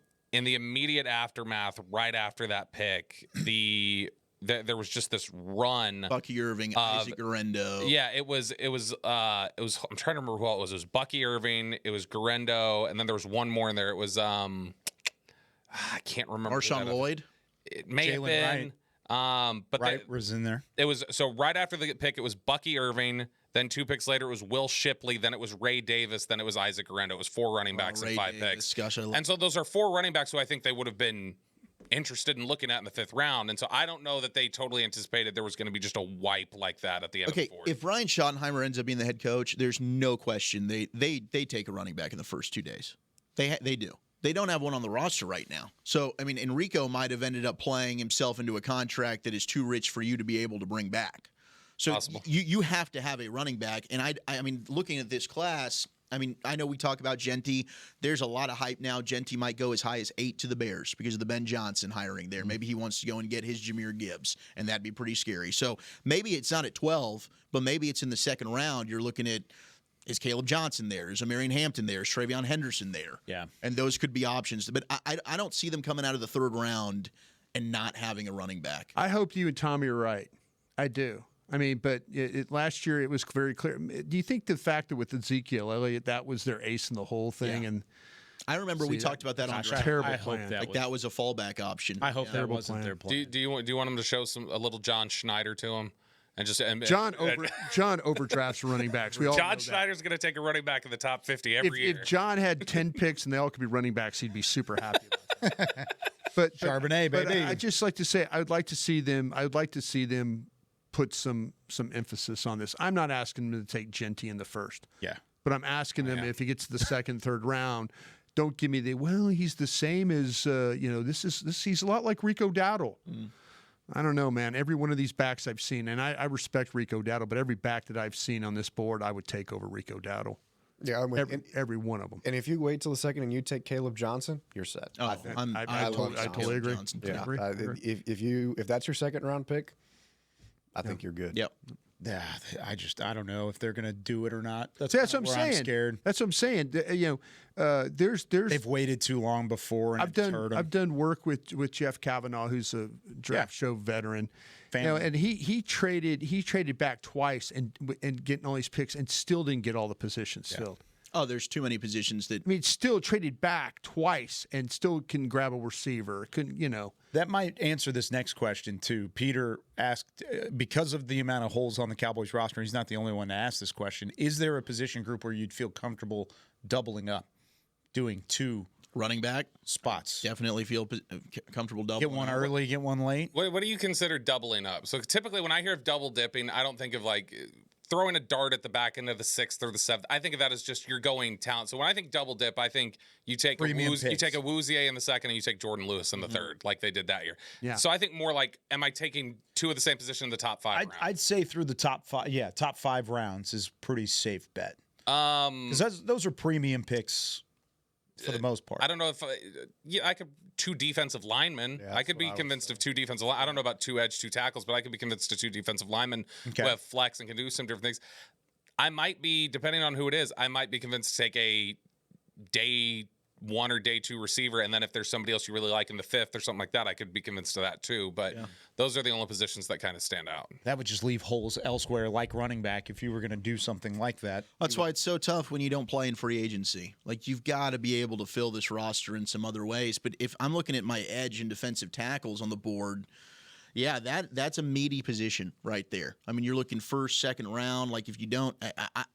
the immediate aftermath, right after that pick, there was just this run. Bucky Irving, Isaac Guerendo. Yeah, it was. I'm trying to remember who it was. It was Bucky Irving. It was Guerendo, and then there was one more in there. It was I can't remember. Marshawn Lloyd. It may have been. But Wright was in there. It was so right after the pick. It was Bucky Irving. Then 2 picks later, it was Will Shipley. Then it was Ray Davis. Then it was Isaac Guerendo. It was 4 running backs and 5 picks. Gosh, and so those are 4 running backs who I think they would have been interested in looking at in the 5th round. And so I don't know that they totally anticipated there was going to be just a wipe like that at the end of the 4th. If Ryan Schottenheimer ends up being the head coach, there's no question they take a running back in the first 2 days. They do. They don't have one on the roster right now. So, I mean, Enrico might have ended up playing himself into a contract that is too rich for you to be able to bring back. So you have to have a running back. And I mean, looking at this class, I mean, I know we talk about Genty. There's a lot of hype now. Genty might go as high as 8 to the Bears because of the Ben Johnson hiring there. Maybe he wants to go and get his Jahmyr Gibbs, and that'd be pretty scary. So maybe it's not at 12, but maybe it's in the second round. You're looking at, is Caleb Johnson there? Is Amarian Hampton there? Is Travion Henderson there? Yeah. And those could be options. But I don't see them coming out of the third round and not having a running back. I hope you and Tommy are right. I do. I mean, but last year it was very clear. Do you think the fact that with Ezekiel Elliott, that was their ace in the whole thing? Yeah. And I remember we talked about that on draft. terrible I plan. hope That was a fallback option. I hope that wasn't their plan. Do you want him to show a little John Schneider to him? And just John overdrafts running backs. We all John know that. Schneider's going to take a running back in the top 50 every year. If John had 10 picks and they all could be running backs, he'd be super happy about that. But Charbonnet, baby. I'd just like to say, I'd like to see them put some emphasis on this. I'm not asking them to take Genty in the first. Yeah. But I'm asking them if he gets to the second, third round, don't give me he's the same as he's a lot like Rico Dowdle. I don't know, man. Every one of these backs I've seen, and I respect Rico Dowdle, but every back that I've seen on this board, I would take over Rico Dowdle. Yeah, I'm with every one of them. And if you wait till the second and you take Caleb Johnson, you're set. Oh, I totally agree. Yeah. Agree. If that's your second round pick, I think you're good. Yep. Yeah, I don't know if they're going to do it or not. That's what I'm saying. I'm scared. That's what I'm saying. There's they've waited too long before. And I've done work with Jeff Kavanaugh, who's a draft show veteran. And he traded back twice and getting all these picks and still didn't get all the positions filled. Oh, there's too many positions that. I mean, still traded back twice and still can grab a receiver. That might answer this next question too. Peter asked, because of the amount of holes on the Cowboys roster, he's not the only one to ask this question. Is there a position group where you'd feel comfortable doubling up, doing 2 running back spots? Definitely feel comfortable doubling. Get one early, get one late. What do you consider doubling up? So typically when I hear of double dipping, I don't think of like throwing a dart at the back end of the 6th or the 7th. I think of that as just you're going talent. So when I think double dip, I think you take a Wouzier in the second and you take Jordan Lewis in the third, like they did that year. Yeah. So I think more like, am I taking 2 of the same position in the top 5 rounds? I'd say through the top 5. Yeah, top 5 rounds is pretty safe bet. Because those are premium picks for the most part. I don't know if I could 2 defensive linemen. Yeah, I could be convinced of 2 defensive linemen. I don't know about 2 edge, 2 tackles, but I could be convinced of 2 defensive linemen who have flex and can do some different things. I might be, depending on who it is, I might be convinced to take a day 1 or day 2 receiver, and then if there's somebody else you really like in the 5th or something like that, I could be convinced of that too. But those are the only positions that kind of stand out. That would just leave holes elsewhere, like running back, if you were going to do something like that. That's why it's so tough when you don't play in free agency. Like, you've got to be able to fill this roster in some other ways. But if I'm looking at my edge and defensive tackles on the board, yeah, that's a meaty position right there. I mean, you're looking first, second round. Like, if you don't,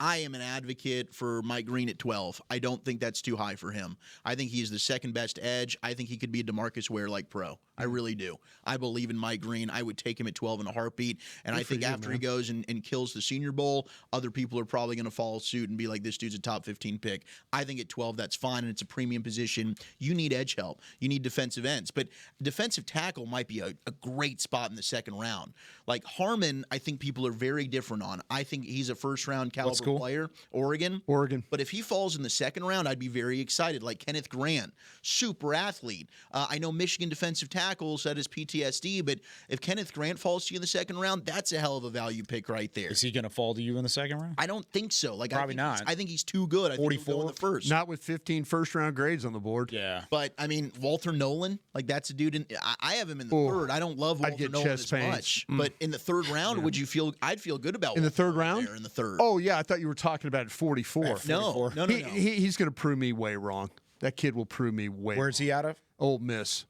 I am an advocate for Mike Green at 12. I don't think that's too high for him. I think he's the second best edge. I think he could be a DeMarcus Ware-like pro. I really do. I believe in Mike Green. I would take him at 12 in a heartbeat. And I think after he goes and kills the Senior Bowl, other people are probably going to follow suit and be like, this dude's a top 15 pick. I think at 12, that's fine, and it's a premium position. You need edge help. You need defensive ends. But defensive tackle might be a great spot in the second round. Like Harmon, I think people are very different on. I think he's a first-round caliber player. Oregon. But if he falls in the second round, I'd be very excited. Like Kenneth Grant, super athlete. I know Michigan defensive tackle said his PTSD, but if Kenneth Grant falls to you in the second round, that's a hell of a value pick right there. Is he going to fall to you in the second round? I don't think so. Like, Probably not. I think he's too good. I 44 think he'll go in the first. Not with 15 first-round grades on the board. Yeah. But, I mean, Walter Nolan, like that's a dude. I have him in the third. I don't love Walter Nolan as much. But in the third round, I'd feel good about in the third Walter round? there in the third. Oh, yeah. I thought you were talking about at 44. No. He's going to prove me way wrong. That kid will prove me way Where's he out of? Ole Miss.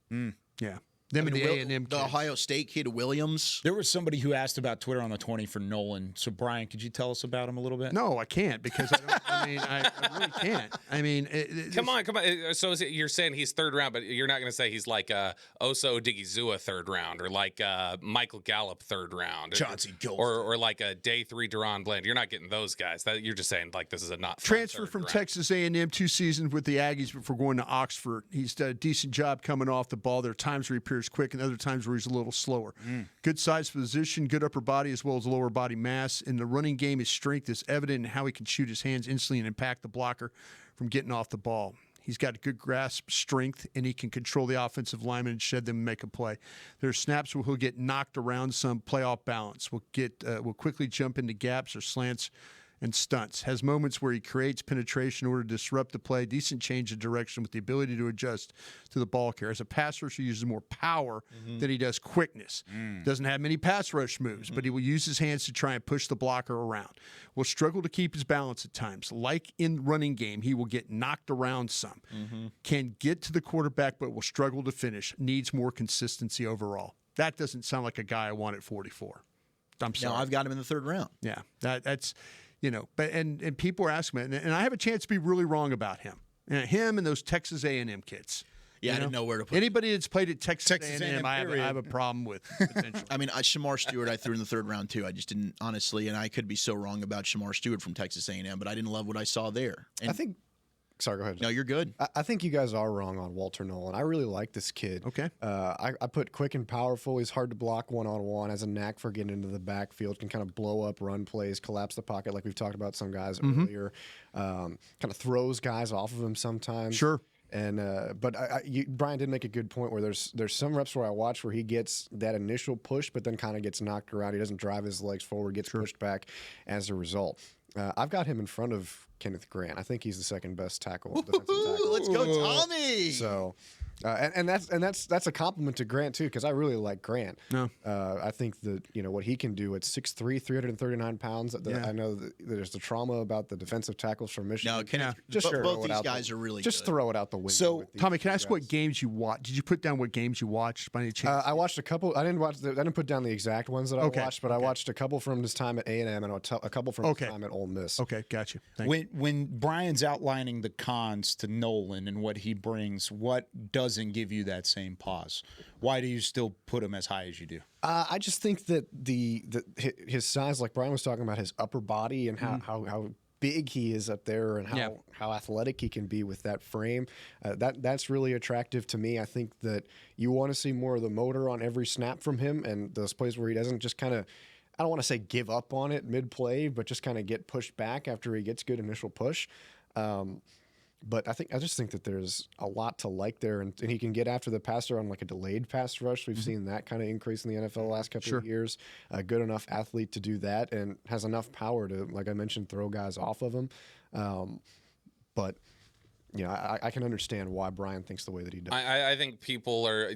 Yeah. Them and the A&M the Ohio State kid, Williams. There was somebody who asked about Twitter on the 20 for Nolan. So, Brian, could you tell us about him a little bit? No, I can't because I really can't. I mean, come on. So you're saying he's third round, but you're not going to say he's like Oso Odigizua third round or like Michael Gallup third round, Chauncey Gilbert, or like a day 3 Deron Bland. You're not getting those guys. You're just saying like this is a not transfer from Texas A&M, 2 seasons with the Aggies before going to Oxford. He's done a decent job coming off the ball. There are times where he appears he's quick, and other times where he's a little slower. Good size position, good upper body as well as lower body mass. In the running game, his strength is evident in how he can shoot his hands instantly and impact the blocker from getting off the ball. He's got a good grasp strength, and he can control the offensive lineman and shed them and make a play. There are snaps where he'll get knocked around some, play off balance. Will quickly jump into gaps or slants and stunts. Has moments where he creates penetration in order to disrupt the play, decent change of direction with the ability to adjust to the ball carrier. As a pass rusher, he uses more power than he does quickness. Doesn't have many pass rush moves, but he will use his hands to try and push the blocker around. Will struggle to keep his balance at times. Like in running game, he will get knocked around some. Can get to the quarterback, but will struggle to finish. Needs more consistency overall. That doesn't sound like a guy I want at 44. I'm sorry. No, I've got him in the third round. Yeah, that's... but and people are asking me, and I have a chance to be really wrong about him. Him and those Texas A&M kids. Yeah, I didn't know where to put anybody that's played at Texas A&M. I have a problem with. I mean, Shamar Stewart I threw in the third round too. I just didn't, honestly, and I could be so wrong about Shamar Stewart from Texas A&M, but I didn't love what I saw there. And I think. Sorry, go ahead. No, you're good. I think you guys are wrong on Walter Nolan. I really like this kid. Okay. I put quick and powerful. He's hard to block one-on-one. Has a knack for getting into the backfield. Can kind of blow up run plays, collapse the pocket like we've talked about some guys earlier. Kind of throws guys off of him sometimes. Sure. And but Brian did make a good point where there's some reps where I watch where he gets that initial push, but then kind of gets knocked around. He doesn't drive his legs forward, gets pushed back as a result. I've got him in front of Kenneth Grant. I think he's the second best tackle. Defensive tackle. Let's go, Tommy! So, and that's a compliment to Grant too, because I really like Grant. No, I think that what he can do at 6'3", 339 pounds. I know that there's the trauma about the defensive tackles from Michigan. No, both these guys are really just good. throw it out the window. So, Tommy, can I ask what games you watched? Did you put down what games you watched by any chance? I watched a couple. I didn't put down the exact ones that I watched, but I watched a couple from his time at A&M and a couple from his time at Ole Miss. Okay, gotcha. When Brian's outlining the cons to Nolan and what he brings, what doesn't give you that same pause? Why do you still put him as high as you do? I just think that his size, like Brian was talking about, his upper body and how big he is up there and how athletic he can be with that frame. That's really attractive to me. I think that you want to see more of the motor on every snap from him, and those plays where he doesn't just kind of, I don't want to say give up on it mid-play, but just kind of get pushed back after he gets good initial push. But I just think that there's a lot to like there, and he can get after the passer on like a delayed pass rush. We've seen that kind of increase in the NFL the last couple of years. A good enough athlete to do that, and has enough power to, like I mentioned, throw guys off of him. But I can understand why Brian thinks the way that he does. I think people are,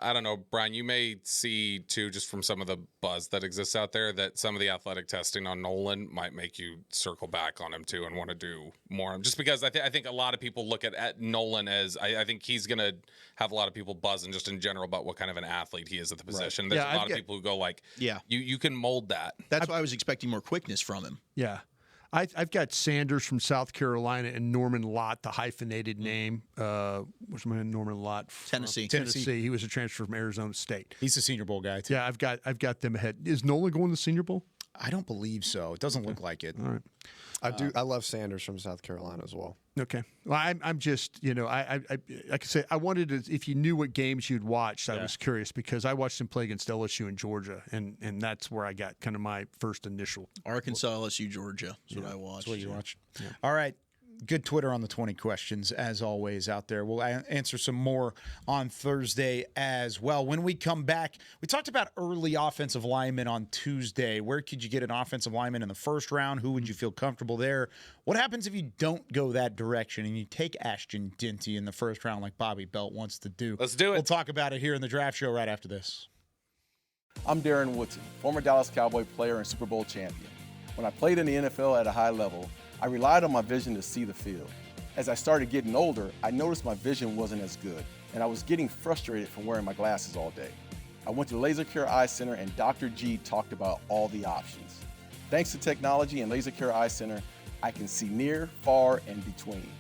I don't know, Brian, you may see too, just from some of the buzz that exists out there, that some of the athletic testing on Nolan might make you circle back on him too and want to do more. Just because I think a lot of people look at Nolan as, I think he's going to have a lot of people buzzing just in general about what kind of an athlete he is at the position. There's a lot of people who go like, you can mold that. That's why I was expecting more quickness from him. Yeah. I've got Sanders from South Carolina and Norman Lott, the hyphenated name. What's my name? Norman Lott? Tennessee. He was a transfer from Arizona State. He's a Senior Bowl guy, too. Yeah, I've got them ahead. Is Nolan going to the Senior Bowl? I don't believe so. It doesn't look like it. All right. I love Sanders from South Carolina as well. Okay. Well, I'm just, I like I say, I wanted to, if you knew what games you'd watched, I was curious because I watched him play against LSU and Georgia, and that's where I got kind of my first initial. Arkansas, LSU, Georgia. That's what I watched. That's what you watched. Yeah. All right. Good Twitter on the 20 questions, as always, out there. We'll answer some more on Thursday as well. When we come back, we talked about early offensive linemen on Tuesday. Where could you get an offensive lineman in the first round? Who would you feel comfortable there? What happens if you don't go that direction and you take Ashton Dinty in the first round like Bobby Belt wants to do? Let's do it. We'll talk about it here in the Draft Show right after this. I'm Darren Woodson, former Dallas Cowboy player and Super Bowl champion. When I played in the NFL at a high level, I relied on my vision to see the field. As I started getting older, I noticed my vision wasn't as good, and I was getting frustrated from wearing my glasses all day. I went to Laser Care Eye Center, and Dr. G talked about all the options. Thanks to technology and Laser Care Eye Center, I can see near, far, and between.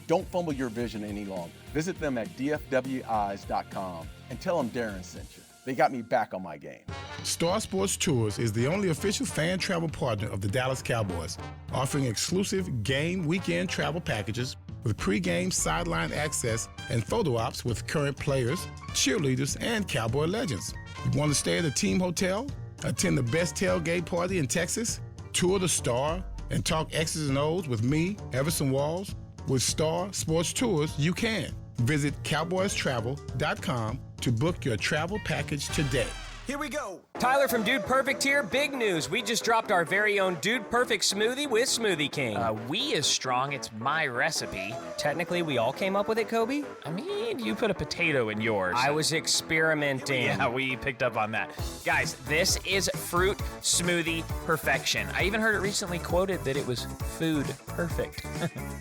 Don't fumble your vision any longer. Visit them at dfweyes.com and tell them Darren sent you. They got me back on my game. Star Sports Tours is the only official fan travel partner of the Dallas Cowboys, offering exclusive game weekend travel packages with pregame sideline access and photo ops with current players, cheerleaders, and Cowboy legends. You want to stay at a team hotel, attend the best tailgate party in Texas, tour the Star, and talk X's and O's with me, Everson Walls? With Star Sports Tours, you can. Visit cowboystravel.com to book your travel package today. Here we go. Tyler from Dude Perfect here. Big news. We just dropped our very own Dude Perfect smoothie with Smoothie King. We is strong. It's my recipe. Technically, we all came up with it, Kobe? I mean, you put a potato in yours. I was experimenting. Yeah, we picked up on that. Guys, this is fruit smoothie perfection. I even heard it recently quoted that it was food perfect.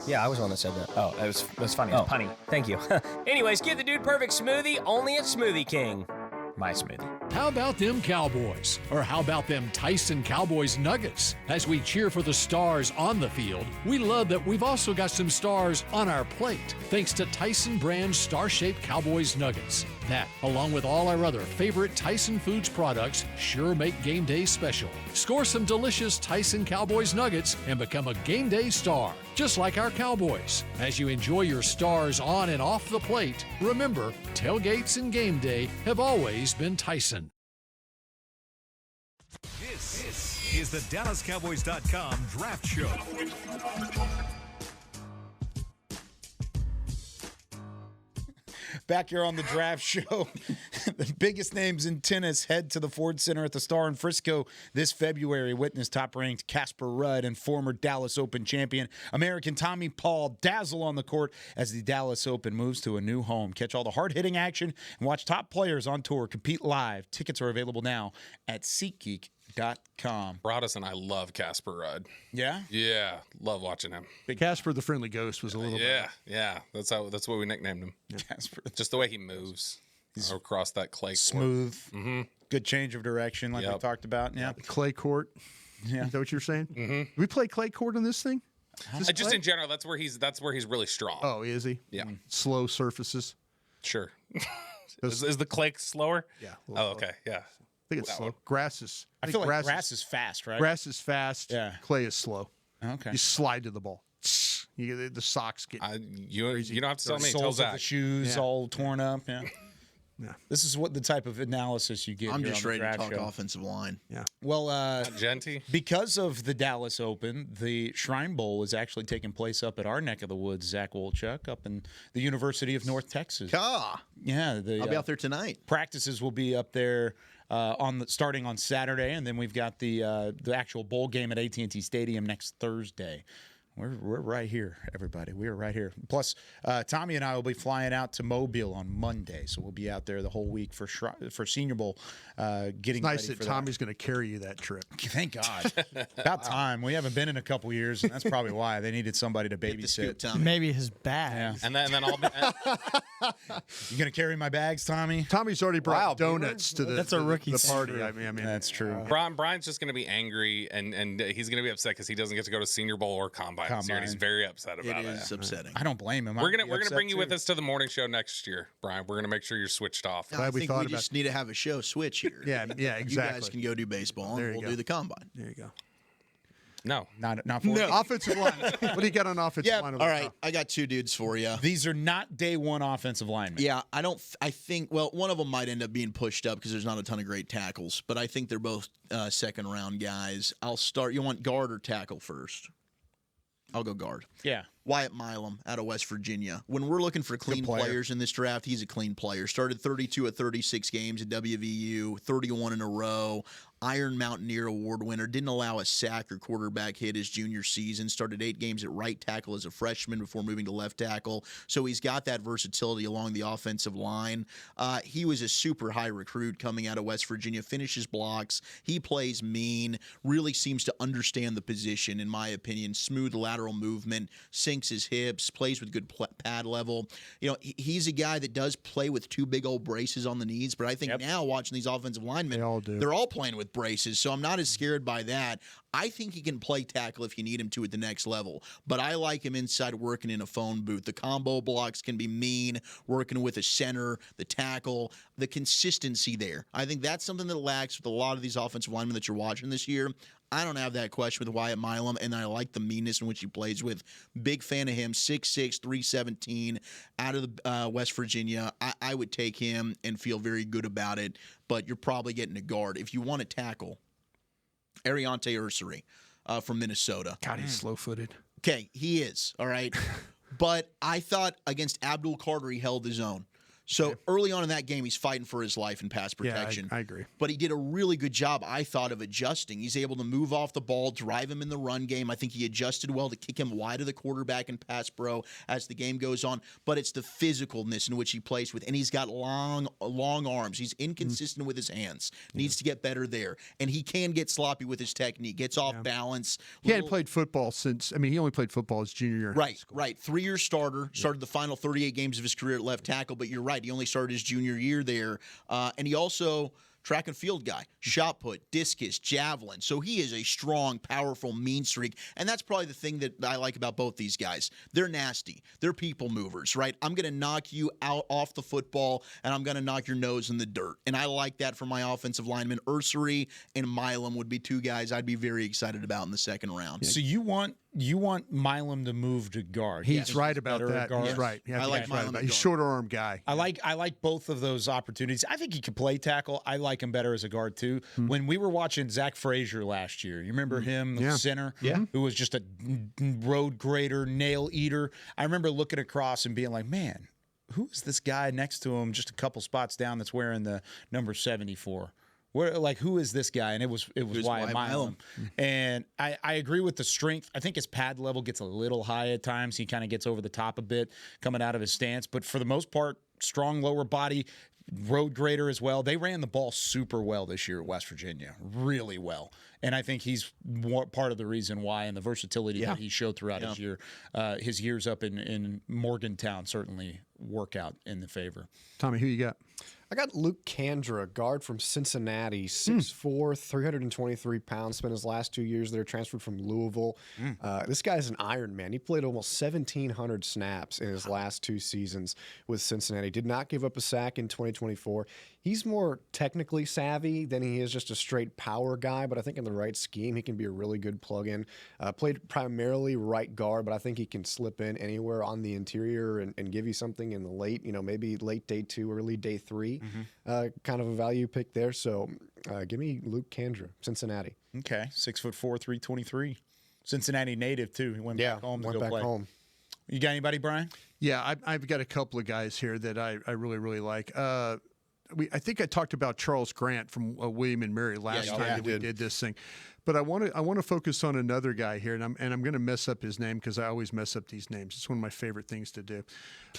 Yeah, I was the one that said that. Oh, it was funny. It was punny. Thank you. Anyways, get the Dude Perfect smoothie only at Smoothie King. My smoothie. How about them Cowboys? Or how about them Tyson Cowboys Nuggets? As we cheer for the stars on the field, we love that we've also got some stars on our plate, thanks to Tyson brand star-shaped Cowboys Nuggets. That, along with all our other favorite Tyson Foods products, sure make game day special. Score some delicious Tyson Cowboys Nuggets and become a game day star, just like our Cowboys. As you enjoy your stars on and off the plate, remember, tailgates and game day have always been Tyson. This is the DallasCowboys.com Draft Show. Back here on the Draft Show, the biggest names in tennis head to the Ford Center at the Star in Frisco this February. Witness top-ranked Casper Ruud and former Dallas Open champion American Tommy Paul dazzle on the court as the Dallas Open moves to a new home. Catch all the hard-hitting action and watch top players on tour compete live. Tickets are available now at SeatGeek.com. Broadus and I love Casper Ruud. Yeah? Yeah, love watching him. Big Casper the Friendly Ghost was a little bit. Yeah. That's what we nicknamed him. Casper. Just the way he moves across that clay court. Smooth. Mm-hmm. Good change of direction like we talked about. Yeah. Clay court. Yeah. Is that what you're saying? Mm-hmm. We play clay court on this thing? Just in general, that's where he's really strong. Oh, is he? Yeah. Slow surfaces. Sure. Is the clay slower? Yeah. Oh, okay. Yeah. I think it's slow. Grass is. I feel like grass is fast, right? Grass is fast. Yeah. Clay is slow. Okay. You slide to the ball. The socks get. You don't have to tell me. Tell Soles of Zach. the shoes all torn up. Yeah. Yeah. This is what the type of analysis you get. I'm here just on the ready to Draft talk Show. offensive line. Yeah. Well, Genty. because of the Dallas Open, the Shrine Bowl is actually taking place up at our neck of the woods, Zach Wolchuk, up in the University of North Texas. Yeah, I'll be out there tonight. Practices will be up there starting on Saturday, and then we've got the actual bowl game at AT&T Stadium next Thursday. We're right here, everybody. We are right here. Plus, Tommy and I will be flying out to Mobile on Monday, so we'll be out there the whole week for Senior Bowl. Getting It's nice ready that for Tommy's going to carry you that trip. Thank God. About time. We haven't been in a couple years, and that's probably why they needed somebody to babysit. Maybe his bag. And then I'll be. You gonna carry my bags, Tommy? Tommy's already brought donuts to the. That's a rookie the party. secret. I mean, That's true. Brian's just going to be angry, and he's going to be upset because he doesn't get to go to Senior Bowl or Combine this year. And he's very upset about it. It is upsetting. I don't blame him. We're gonna bring you with us to the morning show next year, Brian. We're gonna make sure you're switched off. I think we just need to have a show switch here. Yeah, exactly. You guys can go do baseball, and we'll do the Combine. There you go. No, not for offensive line. What do you got on offensive line? All right, I got two dudes for you. These are not day one offensive linemen. Yeah, I think. Well, one of them might end up being pushed up because there's not a ton of great tackles, but I think they're both second round guys. I'll start. You want guard or tackle first? I'll go guard. Yeah. Wyatt Milam out of West Virginia. When we're looking for clean players in this draft, he's a clean player. Started 32 at 36 games at WVU, 31 in a row. Iron Mountaineer Award winner. Didn't allow a sack or quarterback hit his junior season. Started 8 games at right tackle as a freshman before moving to left tackle. So he's got that versatility along the offensive line. He was a super high recruit coming out of West Virginia. Finishes blocks. He plays mean. Really seems to understand the position, in my opinion. Smooth lateral movement. Sinks his hips. Plays with good pad level. You know, he's a guy that does play with 2 big old braces on the knees. But I think now watching these offensive linemen, they're all playing with braces, so I'm not as scared by that. I think he can play tackle if you need him to at the next level, but I like him inside working in a phone booth. The combo blocks can be mean, working with a center, the tackle, the consistency there. I think that's something that lacks with a lot of these offensive linemen that you're watching this year. I don't have that question with Wyatt Milam, and I like the meanness in which he plays with. Big fan of him, 6'6", 317, out of the West Virginia. I would take him and feel very good about it, but you're probably getting a guard. If you want to tackle, Ariante Ursary from Minnesota. God, he's slow-footed. Okay, he is, all right? But I thought against Abdul Carter, he held his own. So early on in that game, he's fighting for his life in pass protection. Yeah, I agree. But he did a really good job, I thought, of adjusting. He's able to move off the ball, drive him in the run game. I think he adjusted well to kick him wide of the quarterback and pass pro as the game goes on. But it's the physicalness in which he plays with. And he's got long arms. He's inconsistent with his hands. Needs to get better there. And he can get sloppy with his technique. Gets off balance. He hadn't played football since, he only played football his junior year. Right. 3-year starter. Started the final 38 games of his career at left tackle. But you're right. He only started his junior year there. And he also track and field guy, shot put, discus, javelin. So he is a strong, powerful, mean streak. And that's probably the thing that I like about both these guys. They're nasty. They're people movers, right? I'm going to knock you out off the football, and I'm going to knock your nose in the dirt. And I like that for my offensive linemen. Ursary and Milam would be two guys I'd be very excited about in the second round. So you want Milam to move to guard. He's right about that. He's right. I like Milam. He's a shorter arm guy. I like both of those opportunities. I think he can play tackle. I like him better as a guard too. When we were watching Zach Frazier last year, you remember him, the center, who was just a road grader, nail eater. I remember looking across and being like, man, who is this guy next to him, just a couple spots down, that's wearing the number 74? Who is this guy? And it was Wyatt Milam. And I agree with the strength. I think his pad level gets a little high at times. He kind of gets over the top a bit coming out of his stance. But for the most part, strong lower body, road grader as well. They ran the ball super well this year at West Virginia, really well. And I think he's part of the reason why, and the versatility that he showed throughout his years up in Morgantown certainly work out in the favor. Tommy, who you got? I got Luke Kandra, guard from Cincinnati, 6'4", 323 pounds. Spent his last 2 years there, transferred from Louisville. This guy's an Iron Man. He played almost 1,700 snaps in his last 2 seasons with Cincinnati. Did not give up a sack in 2024. He's more technically savvy than he is just a straight power guy, but I think in the right scheme, he can be a really good plug-in. Played primarily right guard, but I think he can slip in anywhere on the interior and give you something in the late, maybe late day 2, early day 3. Kind of a value pick there. So give me Luke Kandra, Cincinnati. Okay, 6'4", 323. Cincinnati native too. He went back home to go play. Home. You got anybody, Brian? Yeah, I've got a couple of guys here that I really, really like. I think I talked about Charles Grant from William and Mary last time that we did this thing, but I want to focus on another guy here, and I'm going to mess up his name because I always mess up these names. It's one of my favorite things to do.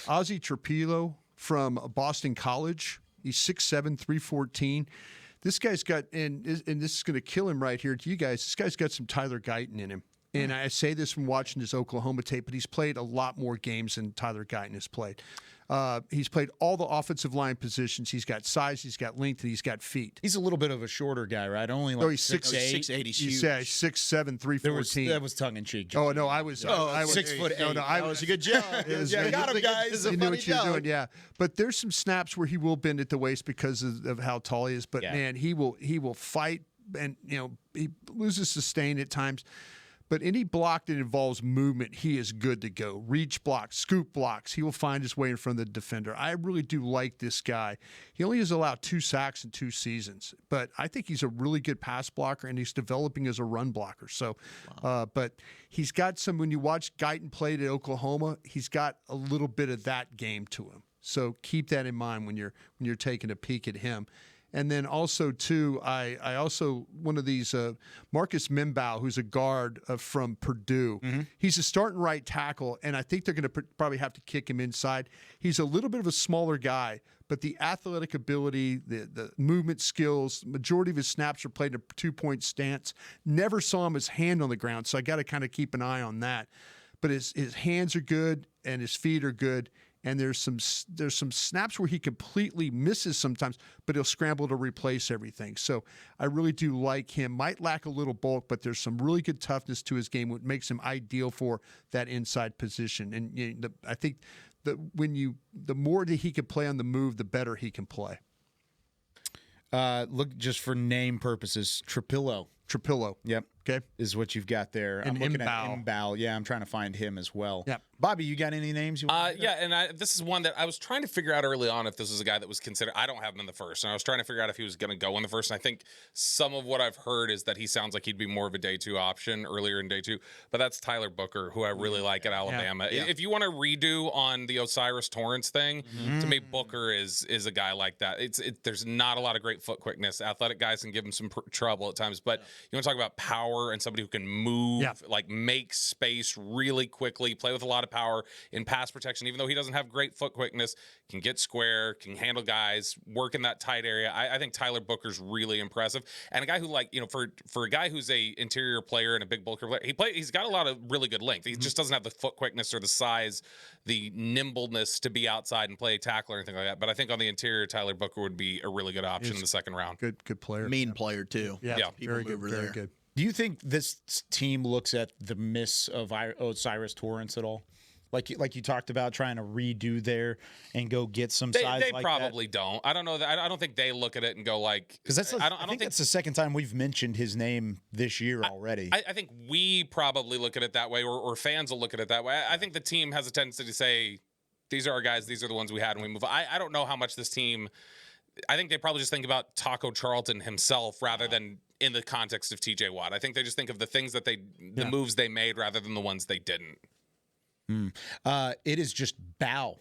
Ozzie Trapilo from Boston College. He's 6'7", 314. This guy's got, and this is going to kill him right here to you guys, this guy's got some Tyler Guyton in him. And I say this from watching his Oklahoma tape, but he's played a lot more games than Tyler Guyton has played. He's played all the offensive line positions. He's got size, he's got length, and he's got feet. He's a little bit of a shorter guy, right? Only like he's 6'8". He's huge. 6'7", 314. That was tongue in cheek. Oh no, I was 6'8". No, that was a good job. Got him, guys. You knew what you were doing, yeah. But there's some snaps where he will bend at the waist because of how tall he is. But man, he will fight, and he loses sustain at times. But any block that involves movement, he is good to go. Reach blocks, scoop blocks, he will find his way in front of the defender. I really do like this guy. He only has allowed 2 sacks in 2 seasons, but I think he's a really good pass blocker, and he's developing as a run blocker. So, but he's got some, when you watch Guyton play at Oklahoma, he's got a little bit of that game to him. So keep that in mind when you're taking a peek at him. And then also, too, I also, one of these, Marcus Mimbaugh, who's a guard from Purdue. He's a starting right tackle, and I think they're going to probably have to kick him inside. He's a little bit of a smaller guy, but the athletic ability, the movement skills, majority of his snaps are played in a 2-point stance. Never saw him his hand on the ground, so I got to kind of keep an eye on that. But his hands are good, and his feet are good. And there's some snaps where he completely misses sometimes, but he'll scramble to replace everything. So I really do like him. Might lack a little bulk, but there's some really good toughness to his game, which makes him ideal for that inside position. And I think that the more that he can play on the move, the better he can play. Look, just for name purposes, Trapilo. Trapilo. Yep. Okay. Is what you've got there. And I'm looking at Mbao. Mbao. Yeah, I'm trying to find him as well. Yep. Bobby, you got any names you want? Yeah, and this is one that I was trying to figure out early on if this was a guy that was considered. I don't have him in the first, and I was trying to figure out if he was going to go in the first. And I think some of what I've heard is that he sounds like he'd be more of a day 2 option earlier in day 2. But that's Tyler Booker, who I really like at Alabama. Yeah. If you want to redo on the Osiris Torrance thing, to me, Booker is a guy like that. There's not a lot of great foot quickness. Athletic guys can give him some trouble at times, but you want to talk about power and somebody who can move, like make space really quickly, play with a lot of power in pass protection, even though he doesn't have great foot quickness, can get square, can handle guys, work in that tight area. I think Tyler Booker's really impressive. And a guy who, like, for a guy who's a interior player and a big bulker player, he's got a lot of really good length. He just doesn't have the foot quickness or the size, the nimbleness to be outside and play tackle or anything like that. But I think on the interior, Tyler Booker would be a really good option in the second round. Good player. Mean player, too. Yeah. People Very good. mover Very there. good. Do you think this team looks at the miss of Osiris Torrance at all? Like you talked about trying to redo there and go get some size. They like probably don't. I don't know that. I don't think they look at it and go like. Because I don't think that's the second time we've mentioned his name this year already. I think we probably look at it that way, or fans will look at it that way. I think the team has a tendency to say, "These are our guys. These are the ones we had, and we move." I don't know how much this team. I think they probably just think about Taco Charlton himself rather than in the context of TJ Watt. I think they just think of the things that the moves they made rather than the ones they didn't. It is just bow.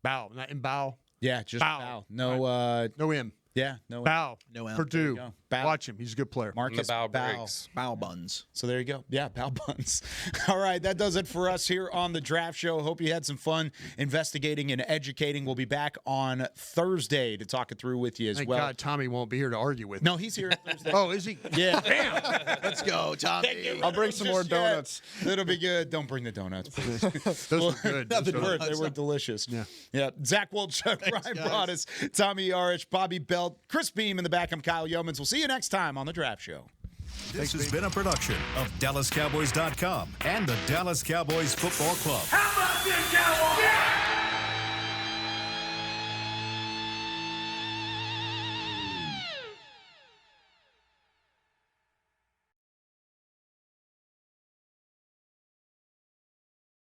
Bow, not in bow. Yeah, just bow. No M. Yeah, no Bow. No M. Purdue. Bow. Watch him. He's a good player. Marcus Bow Bow. breaks. Bow buns. So there you go. Yeah, bow buns. All right, that does it for us here on the Draft Show. Hope you had some fun investigating and educating. We'll be back on Thursday to talk it through with you as Thank well. God Tommy won't be here to argue with. No, he's here Thursday. Oh, is he? Yeah. Damn. Let's go, Tommy. I'll bring some more donuts. It'll be good. Don't bring the donuts, please. Those were good. They were delicious. Yeah. Zach Wolchuk, Ryan Broaddus, Tommy Yarich, Bobby Belt, Chris Beam in the back. I'm Kyle Yeomans. We'll see you next time on the Draft Show. This has been a production of DallasCowboys.com and the Dallas Cowboys Football Club. How about this, Cowboys? Yeah!